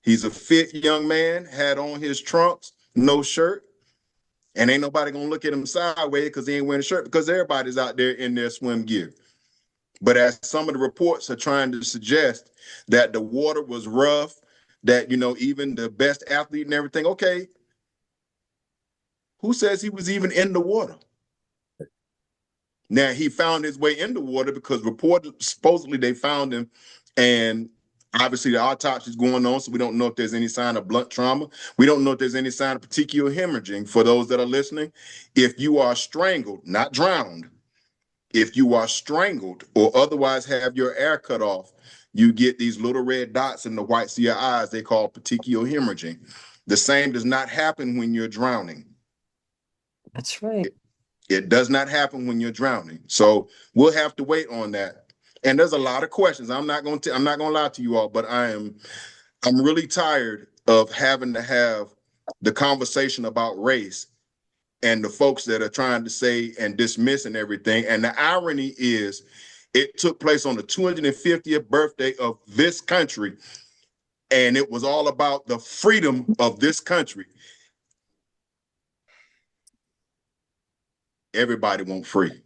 He's a fit young man, had on his trunks, no shirt, and ain't nobody gonna look at him sideways because he ain't wearing a shirt, because everybody's out there in their swim gear. But as some of the reports are trying to suggest that the water was rough, that, even the best athlete and everything, okay, who says he was even in the water? Now, he found his way in the water because supposedly they found him, and obviously the autopsy is going on, so we don't know if there's any sign of blunt trauma. We don't know if there's any sign of petechial hemorrhaging. For those that are listening, if you are strangled, not drowned, if you are strangled or otherwise have your air cut off, you get these little red dots in the whites of your eyes. They call petechial hemorrhaging. The same does not happen when you're drowning.
That's right.
It does not happen when you're drowning. So we'll have to wait on that. And there's a lot of questions. I'm not going to lie to you all, but I'm really tired of having to have the conversation about race and the folks that are trying to say and dismiss and everything. And the irony is, it took place on the 250th birthday of this country, and it was all about the freedom of this country. Everybody wants free.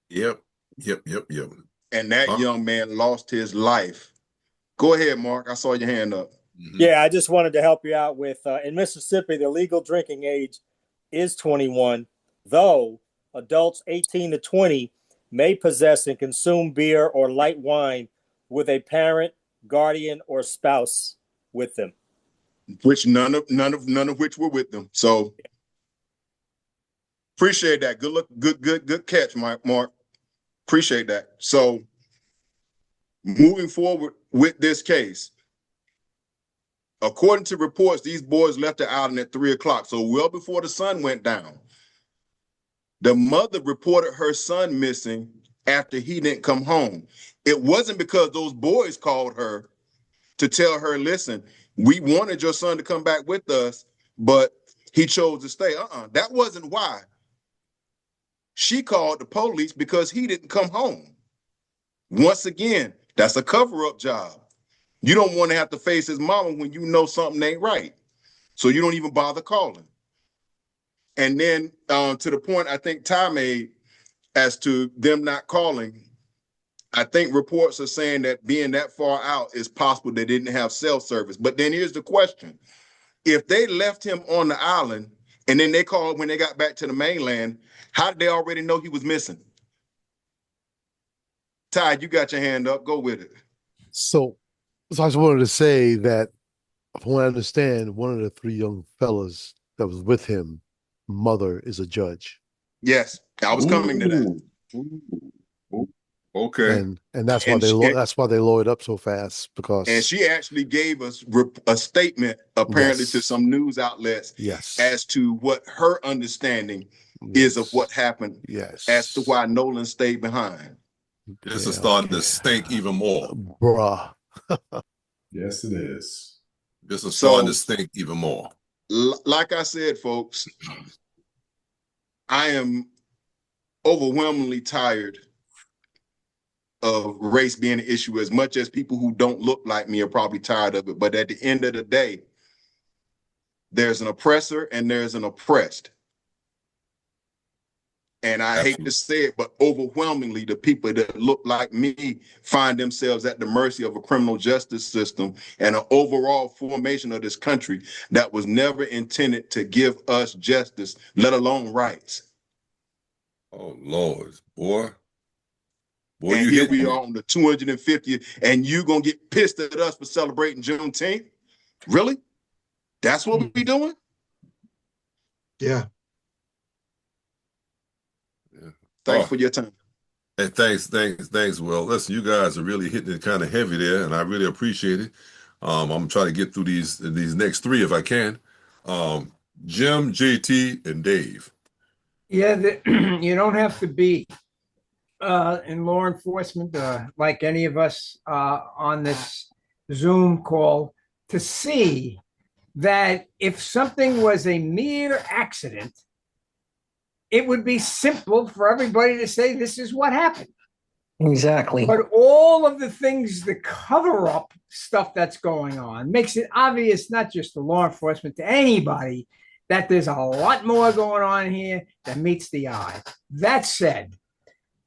Yep.
And that young man lost his life. Go ahead, Mark. I saw your hand up.
Mm-hmm. Yeah, I just wanted to help you out with, in Mississippi, the legal drinking age is 21, though adults 18 to 20 may possess and consume beer or light wine with a parent, guardian, or spouse with them.
Which none of which were with them. So appreciate that. Good look, good catch, Mark. Appreciate that. So moving forward with this case, according to reports, these boys left the island at 3:00, so well before the sun went down. The mother reported her son missing after he didn't come home. It wasn't because those boys called her to tell her, listen, we wanted your son to come back with us, but he chose to stay. That wasn't why. She called the police because he didn't come home. Once again, that's a cover-up job. You don't want to have to face his mama when you know something ain't right. So you don't even bother calling. And then to the point I think Ty made as to them not calling, I think reports are saying that being that far out, it's possible they didn't have cell service. But then here's the question. If they left him on the island and then they called when they got back to the mainland, how did they already know he was missing? Ty, you got your hand up. Go with it.
So I just wanted to say that from what I understand, one of the three young fellas that was with him, mother is a judge.
Yes, I was coming to that.
Okay.
And that's
And
why they lowered up so fast, because
And she actually gave us a statement, apparently, to some news outlets, as to what her understanding is of what happened, as to why Nolan stayed behind.
This is starting to stink even more.
Bruh.
Yes, it is.
This is starting to stink even more.
Like I said, folks, I am overwhelmingly tired of race being an issue, as much as people who don't look like me are probably tired of it. But at the end of the day, there's an oppressor and there's an oppressed. And I hate to say it, but overwhelmingly, the people that look like me find themselves at the mercy of a criminal justice system and an overall formation of this country that was never intended to give us justice, let alone rights.
Oh, Lord, boy.
Boy, and here we are on the 250th, and you gonna get pissed at us for celebrating Juneteenth? Really? That's what we doing?
Yeah.
Thanks for your time.
Hey, thanks, Will. Listen, you guys are really hitting it kind of heavy there, and I really appreciate it. I'm trying to get through these next three if I can. Jim, JT, and Dave.
Yeah, you don't have to be in law enforcement like any of us on this Zoom call to see that if something was a mere accident, it would be simple for everybody to say this is what happened.
Exactly.
But all of the things, the cover up stuff that's going on makes it obvious, not just to law enforcement, to anybody, that there's a lot more going on here than meets the eye. That said,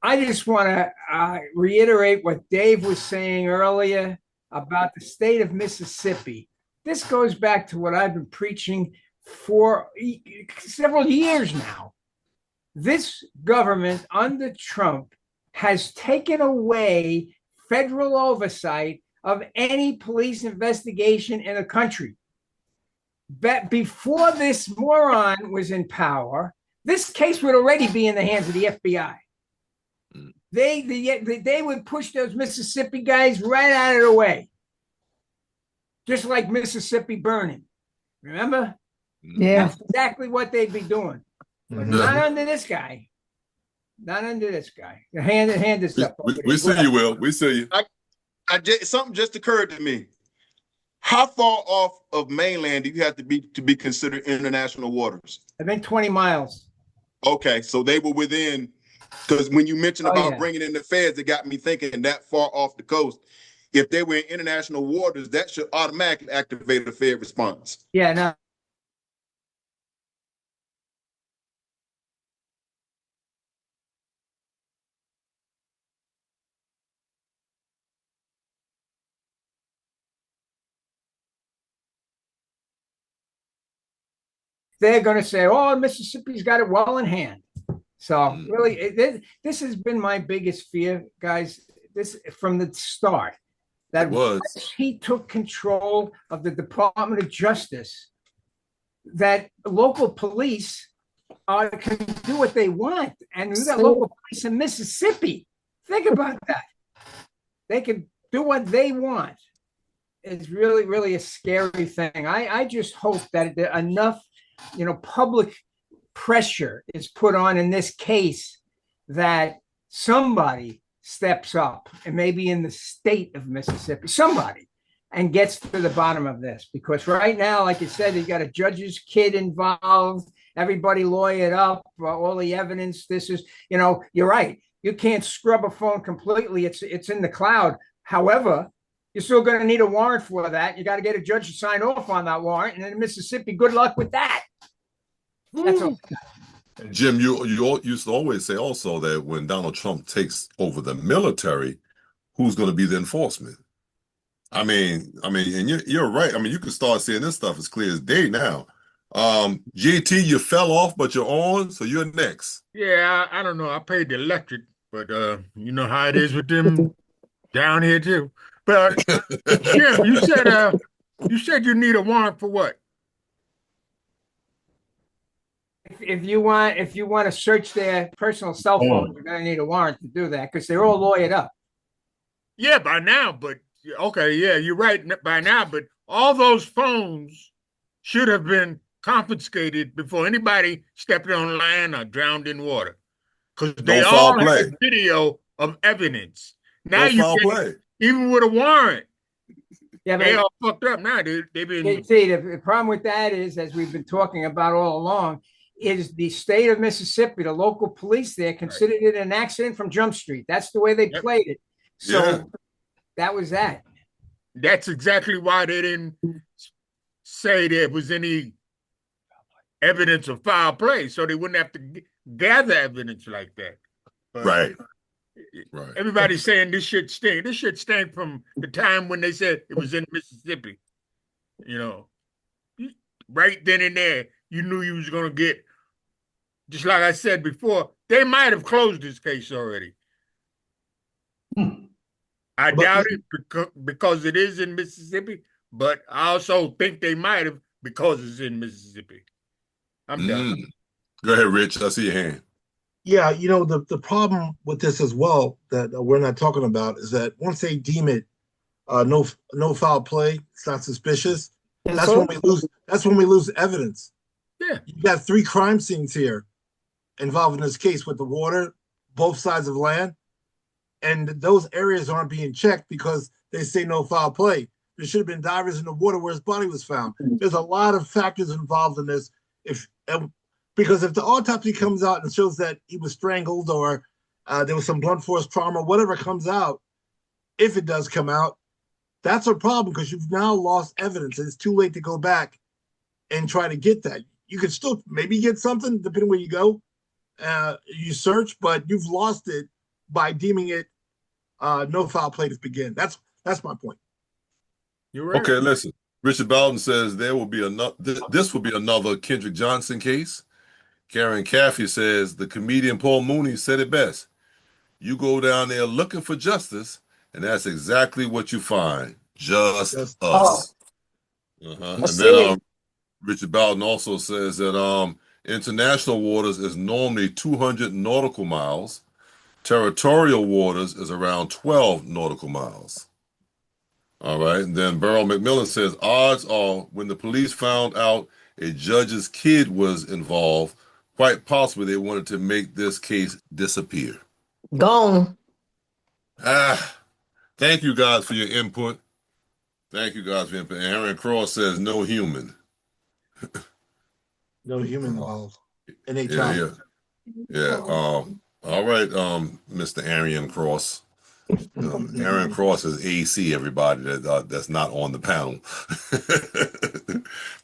I just want to reiterate what Dave was saying earlier about the state of Mississippi. This goes back to what I've been preaching for several years now. This government under Trump has taken away federal oversight of any police investigation in the country. But before this moron was in power, this case would already be in the hands of the FBI. They would push those Mississippi guys right out of the way. Just like Mississippi burning. Remember?
Yeah.
That's exactly what they'd be doing. But not under this guy. Not under this guy. Hand this up.
We see you, Will. We see you.
Something just occurred to me. How far off of mainland do you have to be considered international waters?
I think 20 miles.
Okay, so they were within, because when you mentioned about bringing in the feds, it got me thinking that far off the coast. If they were in international waters, that should automatically activate a Fed response.
Yeah, no. They're going to say, oh, Mississippi's got it well in hand. So really, this has been my biggest fear, guys, this from the start. That once he took control of the Department of Justice, that local police can do what they want. And we got local police in Mississippi. Think about that. They can do what they want. It's really, really a scary thing. I just hope that enough public pressure is put on in this case that somebody steps up, and maybe in the state of Mississippi, somebody, and gets to the bottom of this. Because right now, like you said, you got a judge's kid involved, everybody lawyered up, all the evidence. This is, you're right. You can't scrub a phone completely. It's in the cloud. However, you're still going to need a warrant for that. You got to get a judge to sign off on that warrant. And in Mississippi, good luck with that. That's all.
Jim, you used to always say also that when Donald Trump takes over the military, who's going to be the enforcement? I mean, and you're right. I mean, you can start seeing this stuff as clear as day now. GT, you fell off, but you're on, so you're next.
Yeah, I don't know. I paid the electric, but you know how it is with them down here too. But Jim, you said you need a warrant for what?
If you want to search their personal cell phones, you're gonna need a warrant to do that because they're all lawyered up.
Yeah, by now, but okay, yeah, you're right by now, but all those phones should have been confiscated before anybody stepped on land or drowned in water. Because they all have video of evidence. Now you can, even with a warrant. Yeah, they all fucked up now. They've been.
See, the problem with that is, as we've been talking about all along, is the state of Mississippi, the local police there considered it an accident from Jump Street. That's the way they played it. So that was that.
That's exactly why they didn't say there was any evidence of foul play, so they wouldn't have to gather evidence like that. But
right.
Everybody's saying this shit stink. This shit stank from the time when they said it was in Mississippi. You know, right then and there, you knew you was gonna get. Just like I said before, they might have closed this case already. I doubt it because it is in Mississippi, but I also think they might have because it's in Mississippi. I'm done.
Go ahead, Rich. I see your hand.
Yeah, you know, the problem with this as well that we're not talking about is that once they deem it no foul play, it's not suspicious. That's when we lose. That's when we lose evidence.
Yeah,
you got 3 crime scenes here involved in this case with the water, both sides of land, and those areas aren't being checked because they say no foul play. There should have been divers in the water where his body was found. There's a lot of factors involved in this. Because if the autopsy comes out and shows that he was strangled or there was some blunt force trauma, whatever comes out, if it does come out, that's a problem because you've now lost evidence. And it's too late to go back and try to get that. You could still maybe get something depending where you go. You search, but you've lost it by deeming it no foul play to begin. That's my point.
You're right.
Okay, listen. Richard Bowden says there will be another. This will be another Kendrick Johnson case. Karen Caffey says the comedian Paul Mooney said it best. You go down there looking for justice, and that's exactly what you find. Just us. And then Richard Bowden also says that international waters is normally 200 nautical miles. Territorial waters is around 12 nautical miles. All right. And then Beryl McMillan says odds are when the police found out a judge's kid was involved, quite possibly they wanted to make this case disappear.
Gone.
Thank you guys for your input. Thank you guys for your input. And Aaron Cross says no human.
No human involved.
Yeah. All right, Mr. Arian Cross. Aaron Cross is AC, everybody that's not on the panel.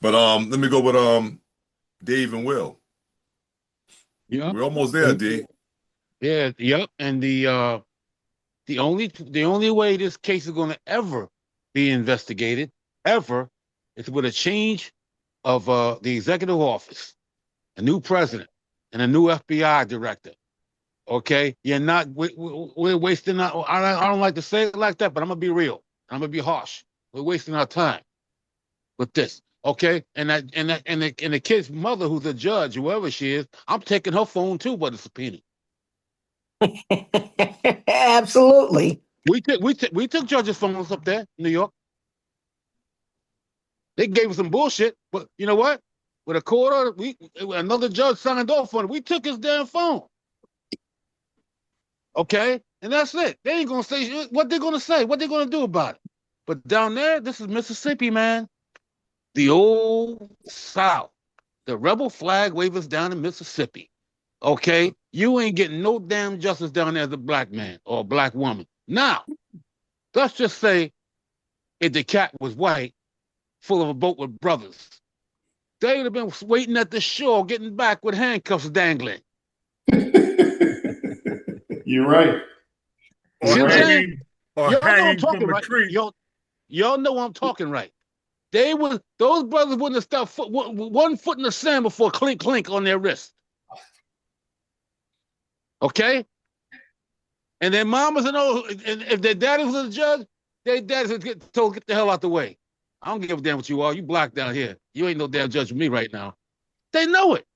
But let me go with Dave and Will.
Yeah,
we're almost there, D.
Yeah, yep. And the only way this case is going to ever be investigated, ever, is with a change of the executive office, a new president, and a new FBI director. Okay, you're not. We're wasting our. I don't like to say it like that, but I'm gonna be real. I'm gonna be harsh. We're wasting our time with this. Okay, and the kid's mother, who's a judge, whoever she is, I'm taking her phone too, but a subpoena.
Absolutely.
We took judges' phones up there in New York. They gave us some bullshit, but you know what? With a court order, another judge signed off on it. We took his damn phone. Okay, and that's it. They ain't gonna say what they're gonna say. What they're gonna do about it? But down there, this is Mississippi, man. The old South. The rebel flag wavers down in Mississippi. Okay, you ain't getting no damn justice down there as a black man or a black woman. Now, let's just say if the cat was white, full of a boat with brothers, they'd have been waiting at the shore, getting back with handcuffs dangling.
You're right.
Or or
Y'all know I'm
hanging
talking
from a
right.
tree.
Y'all know I'm talking right. Those brothers wouldn't have stepped one foot in the sand before clink clink on their wrist. Okay? And their mamas and all, and if their daddies was a judge, their daddies would get told, get the hell out the way. I don't give a damn what you are. You black down here. You ain't no damn judge for me right now. They know it.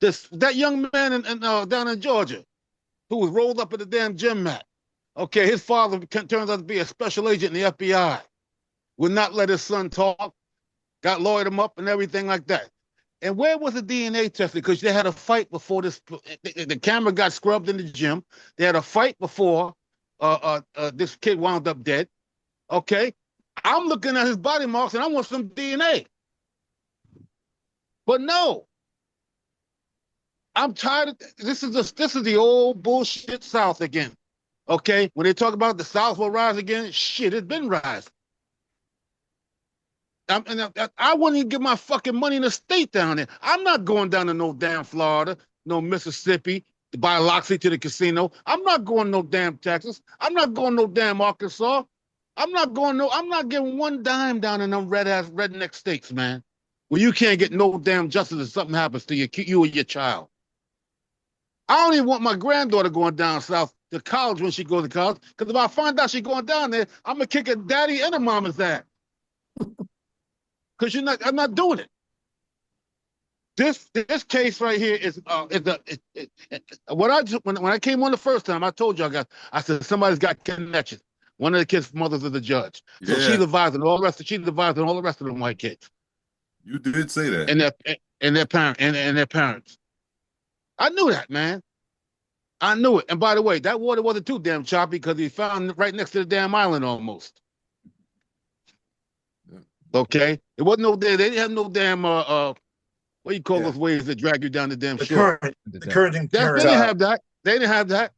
That young man down in Georgia who was rolled up in the damn gym mat. Okay, his father turns out to be a special agent in the FBI. Would not let his son talk. Got lawyered him up and everything like that. And where was the DNA testing? Because they had a fight before this. The camera got scrubbed in the gym. They had a fight before this kid wound up dead. Okay, I'm looking at his body marks and I want some DNA. But no, I'm tired of this. Is the old bullshit South again. Okay, when they talk about the South will rise again, shit, it's been rising. I wouldn't even give my fucking money in the state down there. I'm not going down to no damn Florida, no Mississippi, to buy Loxy to the casino. I'm not going no damn Texas. I'm not going no damn Arkansas. I'm not giving one dime down in them red-ass redneck states, man, where you can't get no damn justice if something happens to you or your child. I don't even want my granddaughter going down south to college when she goes to college, because if I find out she's going down there, I'm going to kick her daddy and her mama's ass. Because I'm not doing it. This case right here is when I came on the first time, I told you I said somebody's got connections. One of the kids' mothers is a judge, so she's advising all the rest of them white kids.
You did say that,
and their parents. I knew that, man. I knew it. And by the way, that water wasn't too damn choppy because he found it right next to the damn island almost. Okay, it wasn't no damn. They didn't have no damn what do you call those waves that drag you down the damn shore?
The current.
They didn't have that. They didn't have that.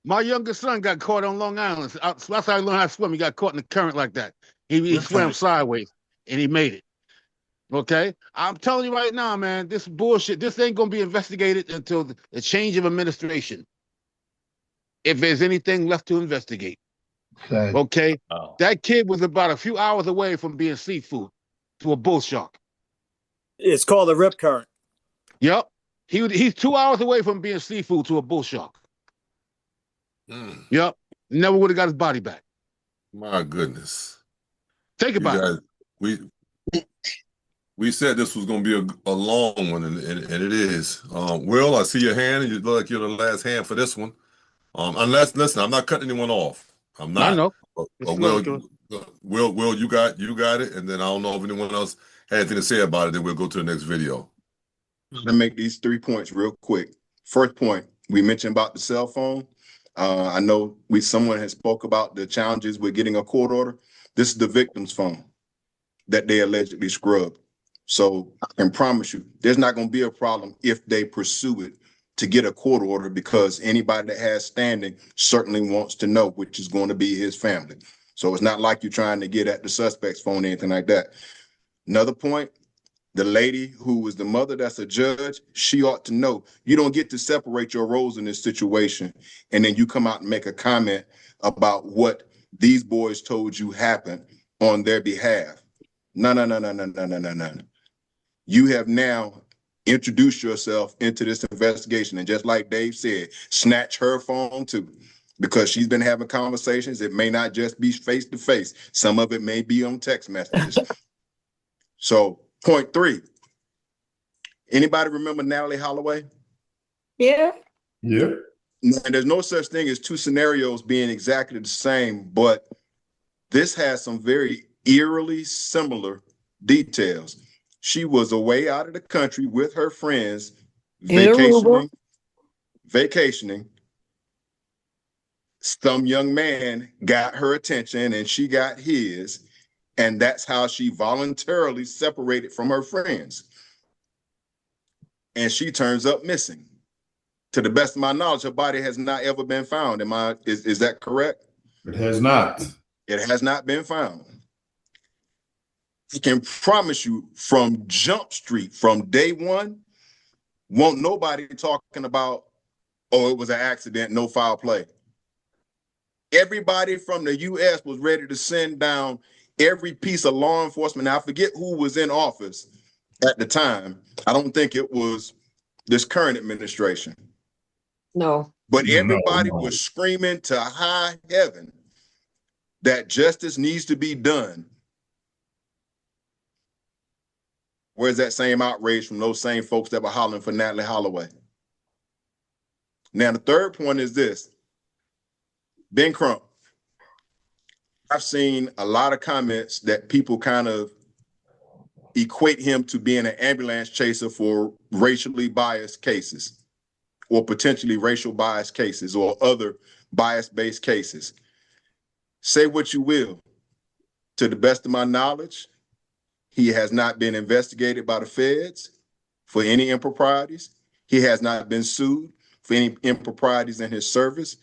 My youngest son got caught on Long Island. So that's how I learned how to swim. He got caught in the current like that. He swam sideways and he made it. Okay, I'm telling you right now, man. This bullshit. This ain't gonna be investigated until the change of administration. If there's anything left to investigate. Okay, that kid was about a few hours away from being seafood to a bull shark.
It's called a rip current.
Yep, he's 2 hours away from being seafood to a bull shark. Yep, never would have got his body back.
My goodness,
think about it.
We said this was going to be a long one, and it is. Will, I see your hand, and you look like you're the last hand for this one. Unless, listen, I'm not cutting anyone off. I'm not.
I know.
Will, you got it, and then I don't know if anyone else had anything to say about it. Then we'll go to the next video.
I'm gonna make these 3 points real quick. First point, we mentioned about the cell phone. I know someone has spoke about the challenges with getting a court order. This is the victim's phone that they allegedly scrubbed. So I can promise you, there's not going to be a problem if they pursue it to get a court order, because anybody that has standing certainly wants to know, which is going to be his family. So it's not like you're trying to get at the suspect's phone or anything like that. Another point, the lady who was the mother that's a judge, she ought to know you don't get to separate your roles in this situation and then you come out and make a comment about what these boys told you happened on their behalf. No. You have now introduced yourself into this investigation. And just like Dave said, snatch her phone too, because she's been having conversations. It may not just be face to face. Some of it may be on text messages. So point 3, anybody remember Natalie Holloway?
Yeah.
Yeah.
And there's no such thing as two scenarios being exactly the same, but this has some very eerily similar details. She was away out of the country with her friends, vacationing. Some young man got her attention and she got his, and that's how she voluntarily separated from her friends. And she turns up missing. To the best of my knowledge, her body has not ever been found. Is that correct?
It has not.
It has not been found. I can promise you from Jump Street, from day one, won't nobody talking about, oh, it was an accident, no foul play. Everybody from the U.S. was ready to send down every piece of law enforcement. Now, I forget who was in office at the time. I don't think it was this current administration.
No.
But everybody was screaming to high heaven that justice needs to be done. Where's that same outrage from those same folks that were hollering for Natalie Holloway? Now, the third point is this. Ben Crump, I've seen a lot of comments that people kind of equate him to being an ambulance chaser for racially biased cases or potentially racial biased cases or other bias-based cases. Say what you will. To the best of my knowledge, he has not been investigated by the feds for any improprieties. He has not been sued for any improprieties in his service.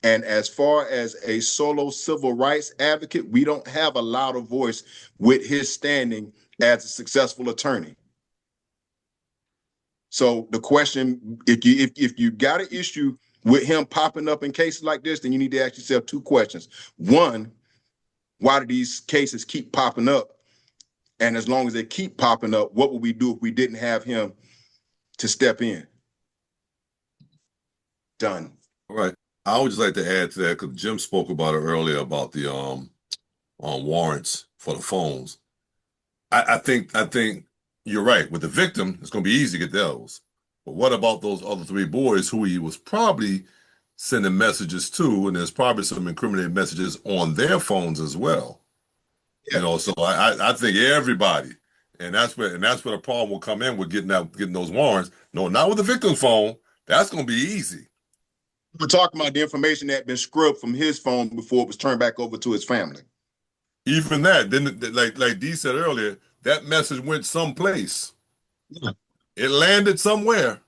And as far as a solo civil rights advocate, we don't have a louder voice with his standing as a successful attorney. So the question, if you got an issue with him popping up in cases like this, then you need to ask yourself two questions. One, why do these cases keep popping up? And as long as they keep popping up, what would we do if we didn't have him to step in? Done.
All right. I would just like to add to that because Jim spoke about it earlier about the warrants for the phones. I think you're right. With the victim, it's going to be easy to get those. But what about those other three boys who he was probably sending messages to, and there's probably some incriminating messages on their phones as well. Yeah. You know, so I think everybody, and that's where the problem will come in with getting those warrants. No, not with the victim's phone. That's going to be easy.
We're talking about the information that had been scrubbed from his phone before it was turned back over to his family.
Even that, then like Dee said earlier, that message went someplace. Yeah. It landed somewhere.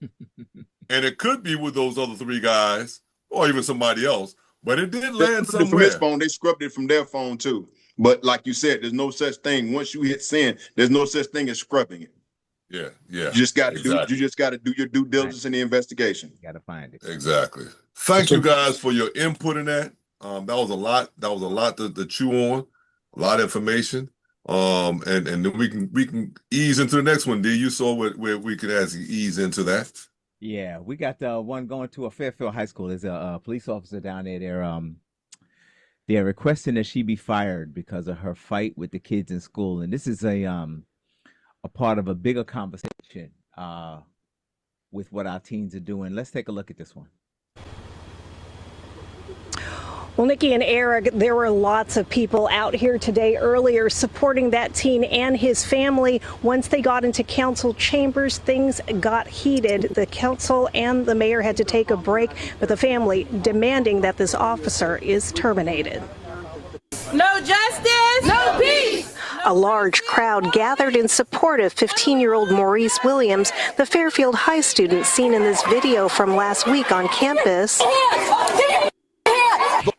And it could be with those other three guys or even somebody else, but it did land somewhere.
From his phone, they scrubbed it from their phone too. But like you said, there's no such thing. Once you hit send, there's no such thing as scrubbing it.
Yeah.
You just got to do your due diligence in the investigation.
You got to find it.
Exactly. Thank you guys for your input in that. That was a lot. That was a lot to chew on. A lot of information. And then we can ease into the next one. D, you saw where we could actually ease into that.
Yeah, we got one going to a Fairfield High School. There's a police officer down there. They're requesting that she be fired because of her fight with the kids in school, and this is a part of a bigger conversation with what our teens are doing. Let's take a look at this one.
Well, Nikki and Eric, there were lots of people out here today earlier supporting that teen and his family. Once they got into council chambers, things got heated. The council and the mayor had to take a break, but the family demanding that this officer is terminated.
No justice, no peace.
A large crowd gathered in support of 15-year-old Maurice Williams, the Fairfield High student seen in this video from last week on campus.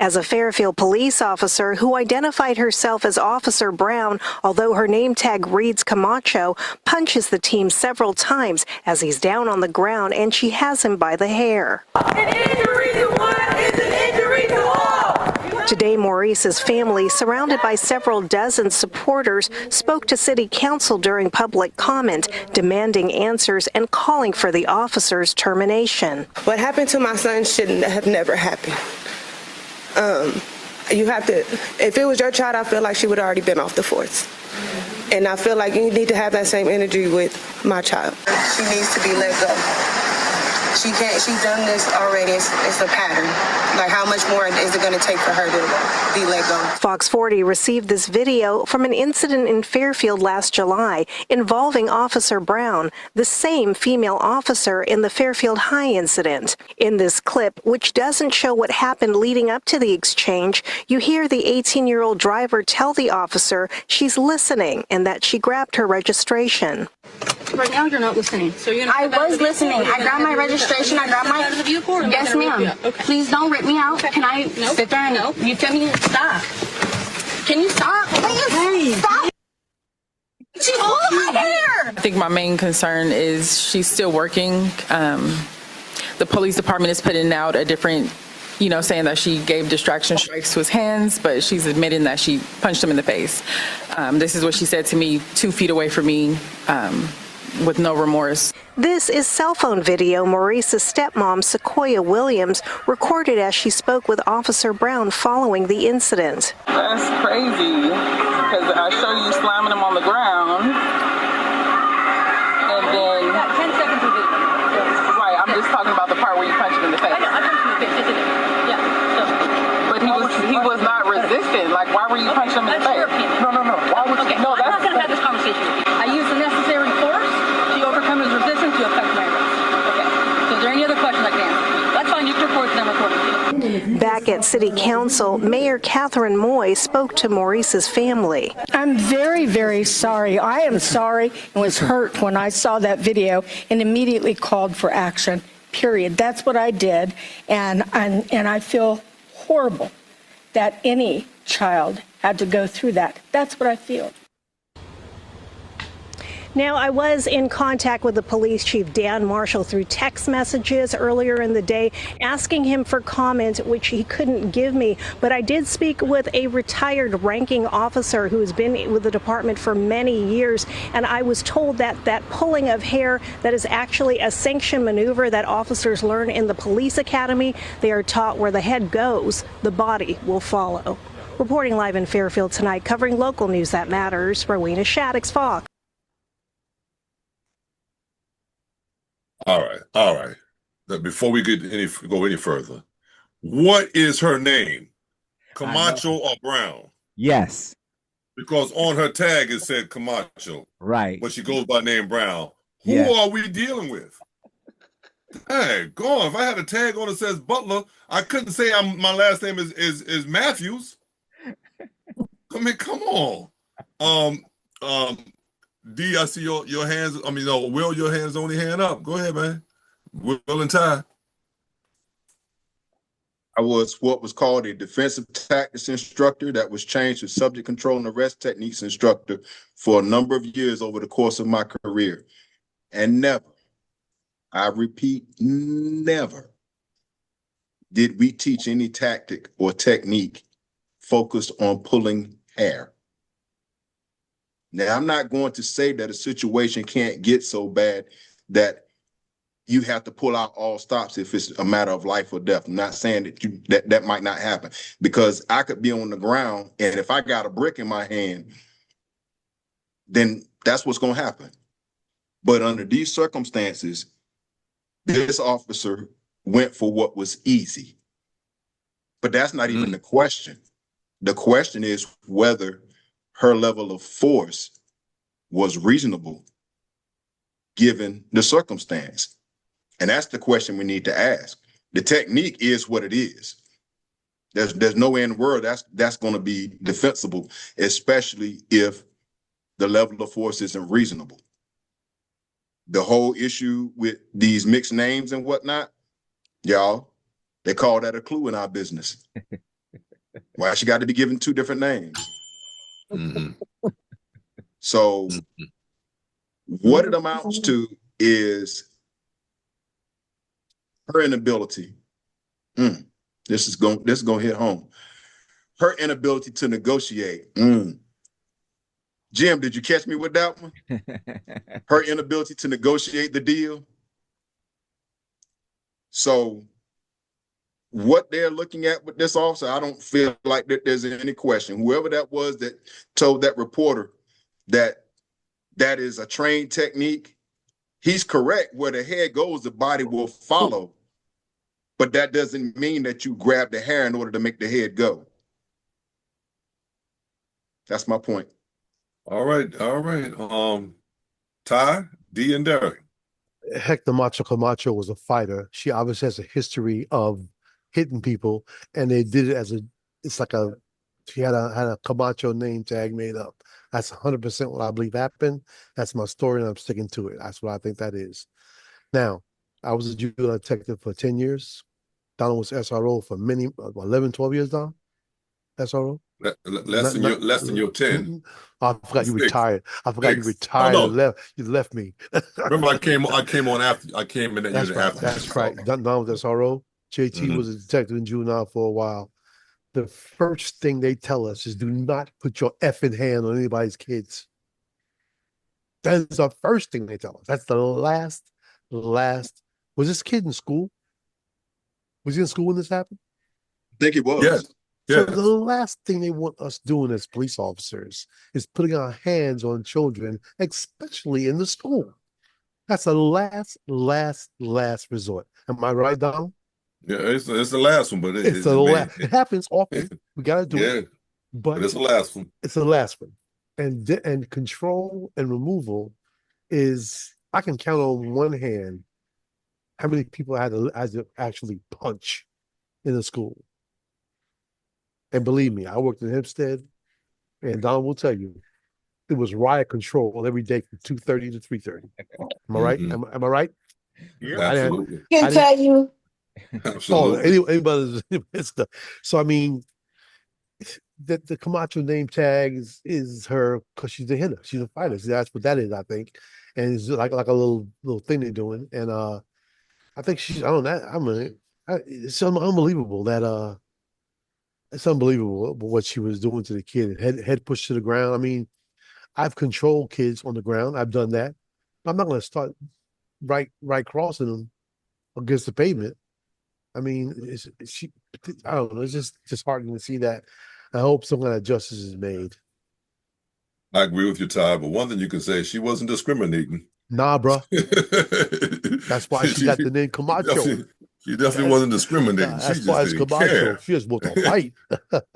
As a Fairfield police officer who identified herself as Officer Brown, although her name tag reads Camacho, punches the team several times as he's down on the ground and she has him by the hair.
An injury to one is an injury to all.
Today, Maurice's family, surrounded by several dozen supporters, spoke to City Council during public comment, demanding answers and calling for the officer's termination.
What happened to my son shouldn't have never happened. You have to, if it was your child, I feel like she would have already been off the force. And I feel like you need to have that same energy with my child.
She needs to be let go. She can't, she's done this already. It's a pattern. Like, how much more is it going to take for her to be let go?
Fox 40 received this video from an incident in Fairfield last July involving Officer Brown, the same female officer in the Fairfield High incident. In this clip, which doesn't show what happened leading up to the exchange, you hear the 18-year-old driver tell the officer she's listening and that she grabbed her registration.
Right now, you're not listening. So you're
I was listening. I grabbed my registration. I grabbed my. Yes, ma'am. Okay. Please don't rip me out. Can I sit there and you feel me? Stop. Can you stop? Please stop. She pulled my hair.
I think my main concern is she's still working. The police department is putting out a different saying that she gave distraction strikes to his hands, but she's admitting that she punched him in the face. This is what she said to me 2 feet away from me with no remorse.
This is cell phone video Maurice's stepmom, Sequoia Williams, recorded as she spoke with Officer Brown following the incident.
That's crazy, because I show you slamming him on the ground, and then... 10 seconds of video. Right, I'm just talking about the part where you punched him in the face. I punched him in the face, yeah. But he was not resistant. Like, why were you punching him in the face? No. Why would you? No,
I'm not going to have this conversation with you. I used the necessary force to overcome his resistance to affect my arrest. Okay. So is there any other questions I can answer? That's fine. You can report and I'm reporting to you.
Back at City Council, Mayor Catherine Moy spoke to Maurice's family.
I'm very, very sorry. I am sorry and was hurt when I saw that video and immediately called for action, period. That's what I did. And I feel horrible that any child had to go through that. That's what I feel.
Now, I was in contact with the police chief, Dan Marshall, through text messages earlier in the day, asking him for comment, which he couldn't give me. But I did speak with a retired ranking officer who has been with the department for many years, and I was told that that pulling of hair, that is actually a sanctioned maneuver that officers learn in the police academy. They are taught where the head goes, the body will follow. Reporting live in Fairfield tonight, covering local news that matters, Rowena Shaddix, Fox.
All right. Before we go any further, what is her name? Camacho or Brown?
Yes.
Because on her tag it said Camacho.
Right.
But she goes by name Brown. Who
Yes.
are we dealing with? Hey, go on. If I had a tag on that says Butler, I couldn't say my last name is Matthews. I mean, come on. D, I see your hands. I mean, no, Will, your hands only hand up. Go ahead, man. Will and Ty.
I was what was called a defensive tactics instructor that was changed to subject control and arrest techniques instructor for a number of years over the course of my career. And never, I repeat, never did we teach any tactic or technique focused on pulling hair. Now, I'm not going to say that a situation can't get so bad that you have to pull out all stops if it's a matter of life or death. I'm not saying that that might not happen, because I could be on the ground, and if I got a brick in my hand, then that's what's going to happen. But under these circumstances, this officer went for what was easy. But that's not even the question. The question is whether her level of force was reasonable given the circumstance. And that's the question we need to ask. The technique is what it is. There's no way in the world that's going to be defensible, especially if the level of force isn't reasonable. The whole issue with these mixed names and whatnot, y'all, they call that a clue in our business. Why she got to be given 2 different names? So what it amounts to is her inability. This is going to hit home. Her inability to negotiate. Jim, did you catch me with that one? Her inability to negotiate the deal. So what they're looking at with this officer, I don't feel like that there's any question. Whoever that was that told that reporter that that is a trained technique, he's correct. Where the head goes, the body will follow. But that doesn't mean that you grab the hair in order to make the head go. That's my point.
All right. Ty, D, and Derek.
Hector Macho Camacho was a fighter. She obviously has a history of hitting people, and they did it she had a Camacho name tag made up. That's 100% what I believe happened. That's my story, and I'm sticking to it. That's what I think that is. Now, I was a juvenile detective for 10 years. Donald was SRO for 11, 12 years, Don? SRO?
Less than your 10.
I forgot you retired. You retired.
Oh, no.
You left me.
Remember, I came on after. I came in that year after.
That's right. Don was SRO. JT was a detective in juvenile for a while. The first thing they tell us is do not put your effing hand on anybody's kids. That is the first thing they tell us. That's the last. Was this kid in school? Was he in school when this happened?
I think it was.
Yes.
So the last thing they want us doing as police officers is putting our hands on children, especially in the school. That's the last resort. Am I right, Donald?
Yeah, it's the last one, but
It's the last. It happens often. We got to do it.
But it's the last one.
It's the last one. And control and removal is, I can count on one hand how many people I had to actually punch in the school. And believe me, I worked in Hempstead, and Don will tell you, it was riot control every day from 2:30 to 3:30. Am I right? Am I right?
Yeah, absolutely.
Can tell you.
Absolutely.
Anybody's stuff. So I mean, the Camacho name tag is her because she's a hitter. She's a fighter. So that's what that is, I think. And it's like a little thing they're doing. And I think she's on that. I mean, it's unbelievable that it's unbelievable what she was doing to the kid. Head pushed to the ground. I mean, I've controlled kids on the ground. I've done that. I'm not going to start right crossing them against the pavement. I mean, I don't know. It's just disheartening to see that. I hope some kind of justice is made.
I agree with you, Ty. But one thing you can say, she wasn't discriminating.
Nah, bro. That's why she got the name Camacho.
She definitely wasn't discriminating.
That's
She just
why it's
didn't
Camacho.
care.
She just wants to fight.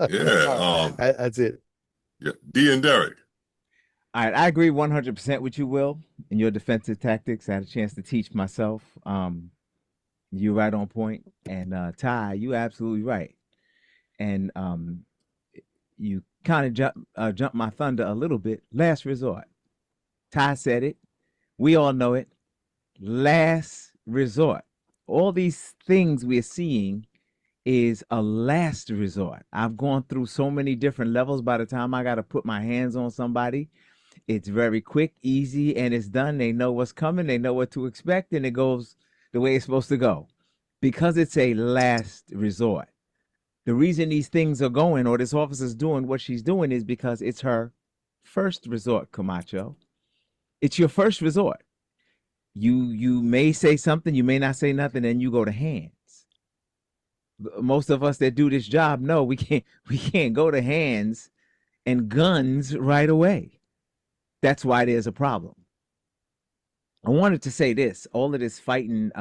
Yeah.
That's it.
Yeah. D and Derek.
All right, I agree 100% with you, Will, in your defensive tactics. I had a chance to teach myself. You're right on point. And Ty, you absolutely right. And you kind of jumped my thunder a little bit. Last resort. Ty said it. We all know it. Last resort. All these things we're seeing is a last resort. I've gone through so many different levels. By the time I got to put my hands on somebody, it's very quick, easy, and it's done. They know what's coming. They know what to expect, and it goes the way it's supposed to go. Because it's a last resort. The reason these things are going, or this officer's doing what she's doing, is because it's her first resort, Camacho. It's your first resort. You may say something, you may not say nothing, and you go to hands. Most of us that do this job know we can't go to hands and guns right away. That's why there's a problem. I wanted to say this, all of this fighting,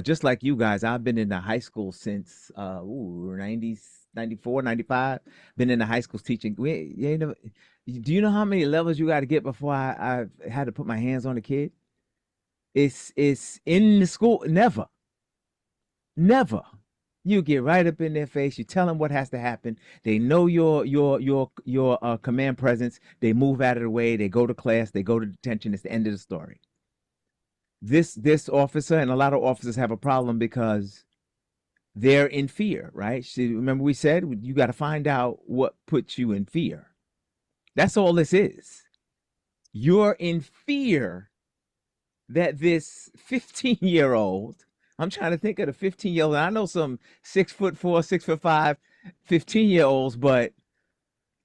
just like you guys, I've been in the high school since 90s, 94, 95, been in the high schools teaching. Do you know how many levels you got to get before I had to put my hands on a kid? It's in the school, never. You get right up in their face. You tell them what has to happen. They know your command presence. They move out of the way. They go to class. They go to detention. It's the end of the story. This officer and a lot of officers have a problem because they're in fear, right? See, remember we said you got to find out what puts you in fear. That's all this is. You're in fear that this 15-year-old, I'm trying to think of the 15-year-old. I know some 6'4", 6'5", 15-year-olds, but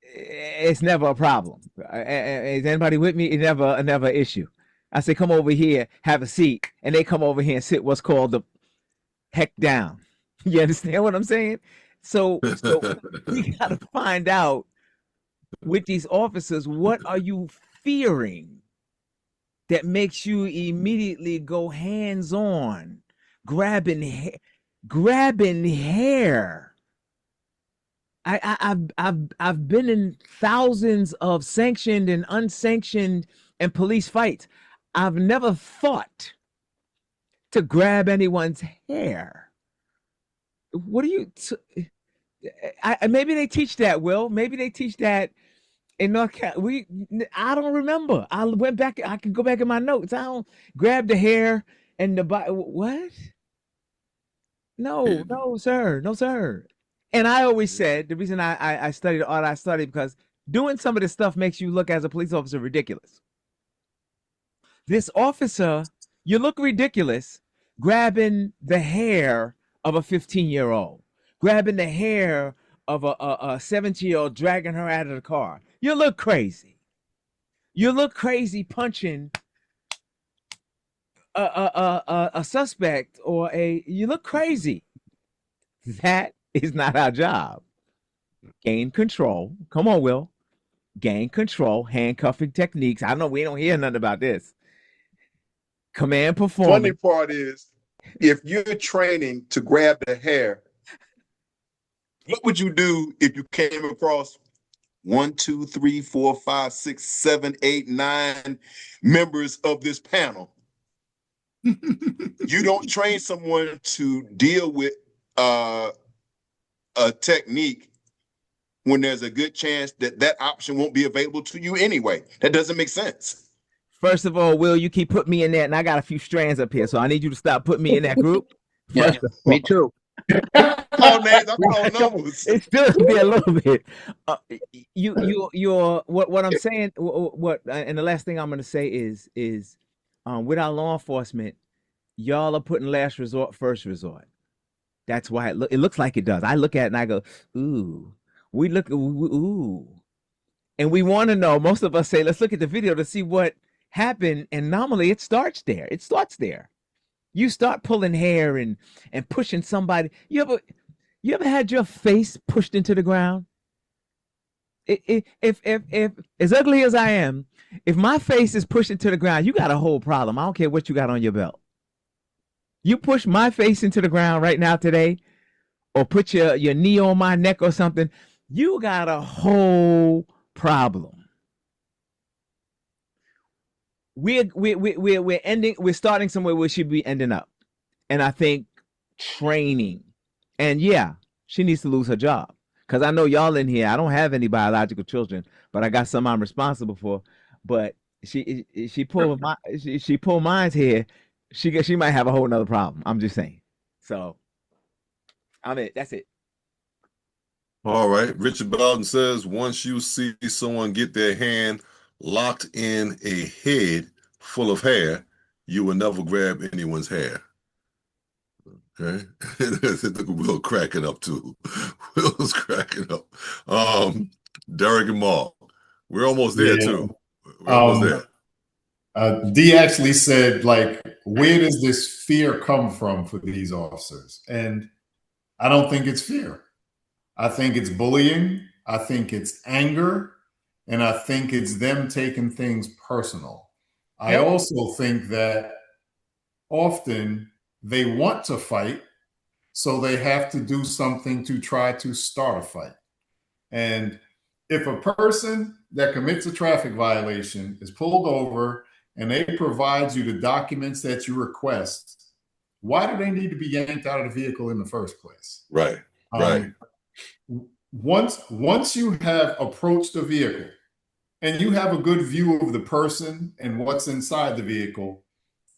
it's never a problem. Is anybody with me? It's never an issue. I say, come over here, have a seat, and they come over here and sit what's called the heck down. You understand what I'm saying? So we got to find out with these officers, what are you fearing that makes you immediately go hands-on, grabbing hair. I've been in thousands of sanctioned and unsanctioned and police fights. I've never thought to grab anyone's hair. What do you? Maybe they teach that, Will. Maybe they teach that in North Carolina. I don't remember. I went back. I can go back in my notes. I don't grab the hair and the body. What? No, sir. No, sir. And I always said the reason I studied art, I studied because doing some of this stuff makes you look as a police officer ridiculous. This officer, you look ridiculous grabbing the hair of a 15-year-old, grabbing the hair of a 17-year-old, dragging her out of the car. You look crazy. You look crazy punching a suspect you look crazy. That is not our job. Gain control. Come on, Will. Gain control, handcuffing techniques. I know we don't hear nothing about this. Command performance.
Funny part is, if you're training to grab the hair, what would you do if you came across 1, 2, 3, 4, 5, 6, 7, 8, 9 members of this panel? You don't train someone to deal with a technique when there's a good chance that that option won't be available to you anyway. That doesn't make sense.
First of all, Will, you keep putting me in that, and I got a few strands up here, so I need you to stop putting me in that group.
Yeah, me too.
Call names, I call numbers.
It's still be a little bit. What I'm saying. And the last thing I'm going to say is with our law enforcement, y'all are putting last resort first resort. That's why it looks like it does. I look at it and I go, ooh. Ooh. And we want to know. Most of us say, let's look at the video to see what happened. And normally it starts there. It starts there. You start pulling hair and pushing somebody. You ever had your face pushed into the ground? If as ugly as I am, if my face is pushed into the ground, you got a whole problem. I don't care what you got on your belt. You push my face into the ground right now today, or put your knee on my neck or something, you got a whole problem. We're starting somewhere we should be ending up. And I think training. And yeah, she needs to lose her job. Because I know y'all in here, I don't have any biological children, but I got some I'm responsible for. But she pulled mine's here. She might have a whole nother problem. I'm just saying. So that's it.
All right. Richard Bowden says, once you see someone get their hand locked in a head full of hair, you will never grab anyone's hair. Okay. Look at Will cracking up too. Will's cracking up. Derek and Mark, we're almost there too. We're almost there.
D actually said, like, where does this fear come from for these officers? And I don't think it's fear. I think it's bullying. I think it's anger. And I think it's them taking things personal. I also think that often they want to fight, so they have to do something to try to start a fight. And if a person that commits a traffic violation is pulled over and they provide you the documents that you request, why do they need to be yanked out of the vehicle in the first place?
Right, right.
Once you have approached the vehicle and you have a good view of the person and what's inside the vehicle,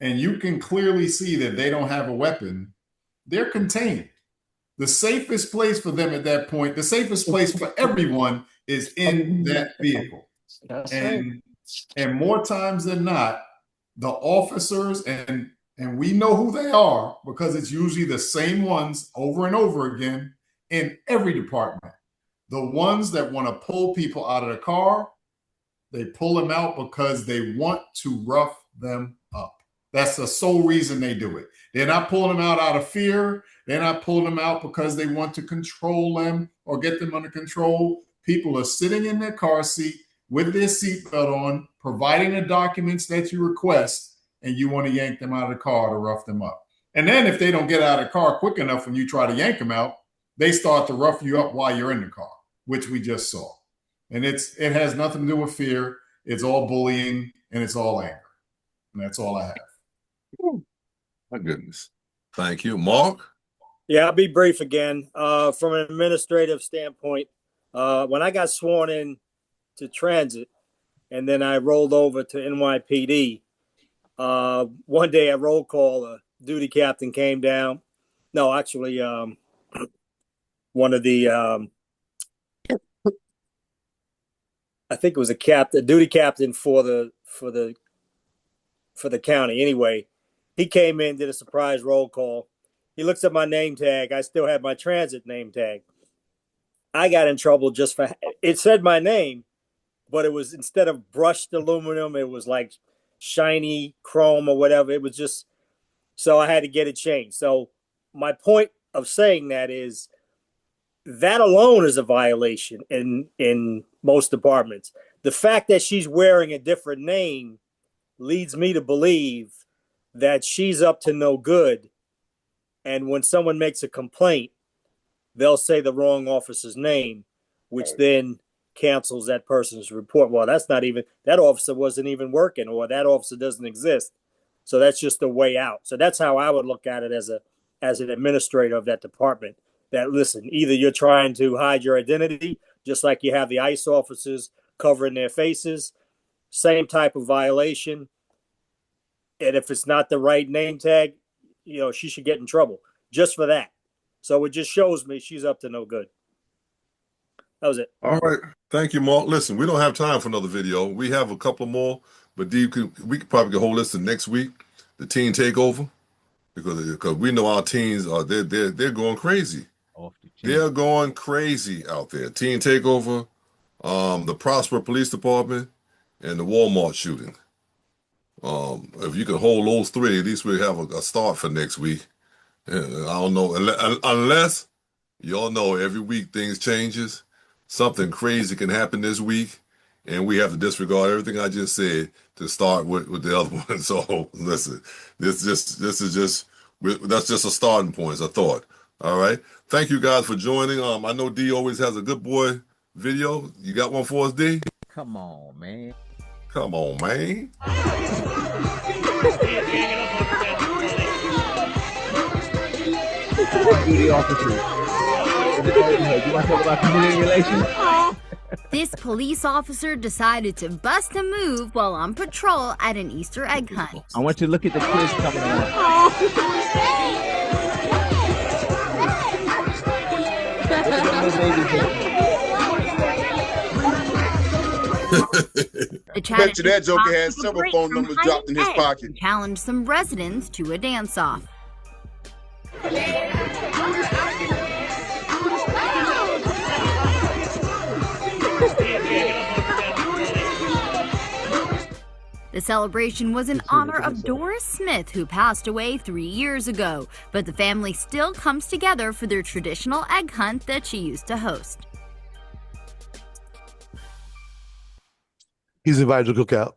and you can clearly see that they don't have a weapon, they're contained. The safest place for them at that point, the safest place for everyone, is in that vehicle. And more times than not, the officers, and we know who they are because it's usually the same ones over and over again in every department. The ones that want to pull people out of the car, they pull them out because they want to rough them up. That's the sole reason they do it. They're not pulling them out of fear. They're not pulling them out because they want to control them or get them under control. People are sitting in their car seat with their seatbelt on, providing the documents that you request, and you want to yank them out of the car to rough them up. And then if they don't get out of the car quick enough when you try to yank them out, they start to rough you up while you're in the car, which we just saw. And it has nothing to do with fear. It's all bullying and it's all anger. And that's all I have.
My goodness. Thank you. Mark?
Yeah, I'll be brief again. From an administrative standpoint, when I got sworn in to transit and then I rolled over to NYPD, one day at roll call, a duty captain came down. No, actually, one of the, I think it was a duty captain for the county. Anyway, he came in, did a surprise roll call, He looks at my name tag. I still had my transit name tag. I got in trouble just for it said my name, but it was instead of brushed aluminum, it was like shiny chrome or whatever. It was just so I had to get it changed. So my point of saying that is that alone is a violation in most departments. The fact that she's wearing a different name leads me to believe that she's up to no good. And when someone makes a complaint, they'll say the wrong officer's name, which then cancels that person's report. Well, that's not even, that officer wasn't even working, or that officer doesn't exist. So that's just a way out. So that's how I would look at it as an administrator of that department. That listen, either you're trying to hide your identity, just like you have the ICE officers covering their faces, same type of violation. And if it's not the right name tag, she should get in trouble just for that. So it just shows me she's up to no good. That was it.
All right. Thank you, Mark. Listen, we don't have time for another video. We have a couple more, but we could probably hold this to next week, the teen takeover, because we know our teens are they're going crazy. They're going crazy out there. Teen takeover, the Prosper Police Department, and the Walmart shooting. If you can hold those three, at least we have a start for next week. And I don't know, unless y'all know every week things changes. Something crazy can happen this week, and we have to disregard everything I just said to start with the other one. So listen, that's just a starting point, as a thought. All right. Thank you guys for joining. I know D always has a good boy video. You got one for us, D?
Come on, man.
Come on, man.
Duty officer. You want to talk about community relations?
This police officer decided to bust a move while on patrol at an Easter egg hunt.
I want you to look at the kids coming around.
Bet you that joker has several phone numbers dropped in his pocket.
Challenged some residents to a dance-off. The celebration was in honor of Doris Smith, who passed away 3 years ago, but the family still comes together for their traditional egg hunt that she used to host.
He's invited to cookout.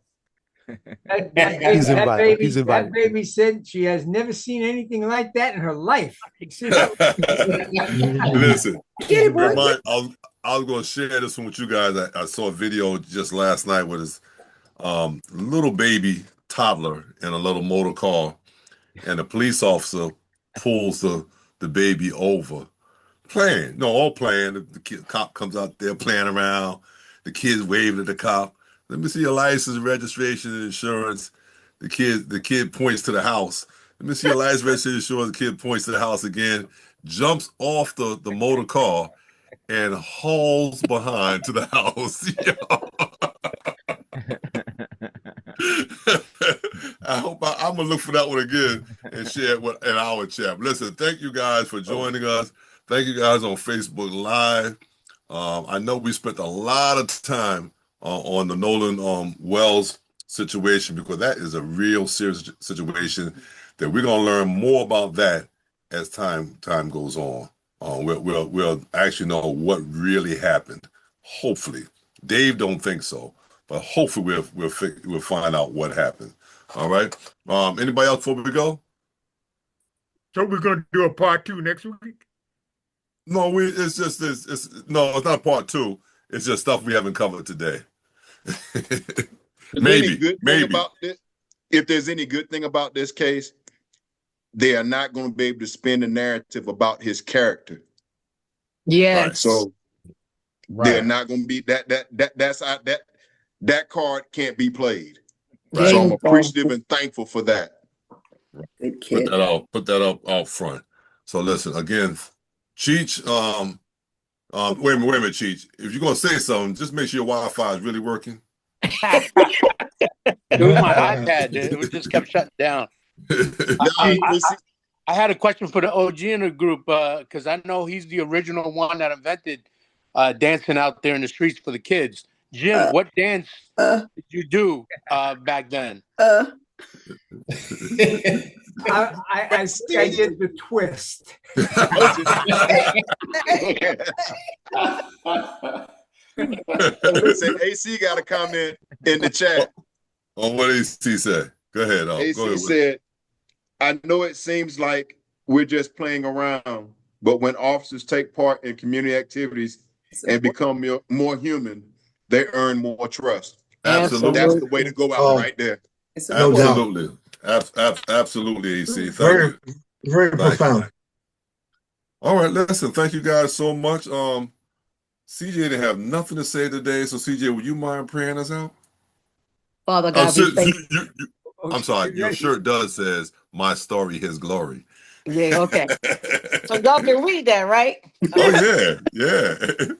He's invited. That baby said she has never seen anything like that in her life.
Listen, I was going to share this one with you guys. I saw a video just last night with his little baby toddler in a little motor car, and a police officer pulls the baby over, all playing. The cop comes out there playing around. The kids waving at the cop. Let me see your license, registration, and insurance. The kid points to the house. Let me see your license, registration, insurance. The kid points to the house again, jumps off the motor car, and hauls behind to the house. I hope I'm gonna look for that one again and share it in our chat. Listen, thank you guys for joining us. Thank you guys on Facebook Live. I know we spent a lot of time on the Nolan Wells situation, because that is a real serious situation that we're gonna learn more about that as time goes on. We'll actually know what really happened. Hopefully, Dave don't think so, but hopefully we'll find out what happened. All right. Anybody else before we go?
So we're gonna do a part 2 next week?
No, it's just this. It's not part 2. It's just stuff we haven't covered today. Maybe.
About this, if there's any good thing about this case, they are not going to be able to spin the narrative about his character.
Yeah.
Right. So they're not going to be that card can't be played. Right. So I'm appreciative and thankful for that.
Put that up front. So listen again, Cheech. Wait a minute, Cheech. If you're gonna say something, just make sure your Wi-Fi is really working.
It was my iPad, dude. It just kept shutting down.
I had a question for the OG in the group because I know he's the original one that invented dancing out there in the streets for the kids. Jim, what dance did you do back then?
I think I did the twist.
Listen, AC got a comment in the chat.
On what AC said. Go ahead.
AC said, I know it seems like we're just playing around, but when officers take part in community activities and become more human, they earn more trust.
Absolutely.
That's the way to go out right there.
Absolutely. Absolutely, AC. Thank you.
Very profound.
All right, listen, thank you guys so much. CJ didn't have nothing to say today, so CJ, would you mind praying us out?
Father God, we thank you.
I'm sorry, your shirt does says, my story, his glory.
Yeah, okay. So y'all can read that, right?
Oh, yeah.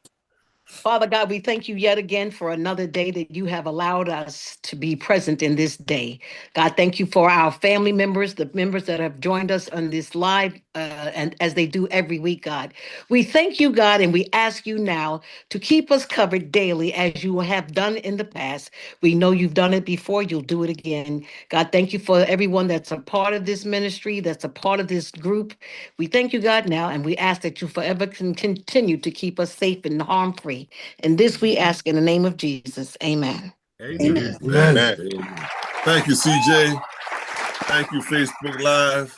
Father God, we thank you yet again for another day that you have allowed us to be present in this day. God, thank you for our family members, the members that have joined us on this live, and as they do every week, God. We thank you, God, and we ask you now to keep us covered daily as you have done in the past. We know you've done it before, you'll do it again. God, thank you for everyone that's a part of this ministry, that's a part of this group. We thank you, God, now, and we ask that you forever can continue to keep us safe and harm-free. And this we ask in the name of Jesus. Amen.
Amen. Thank you, CJ. Thank you, Facebook Live.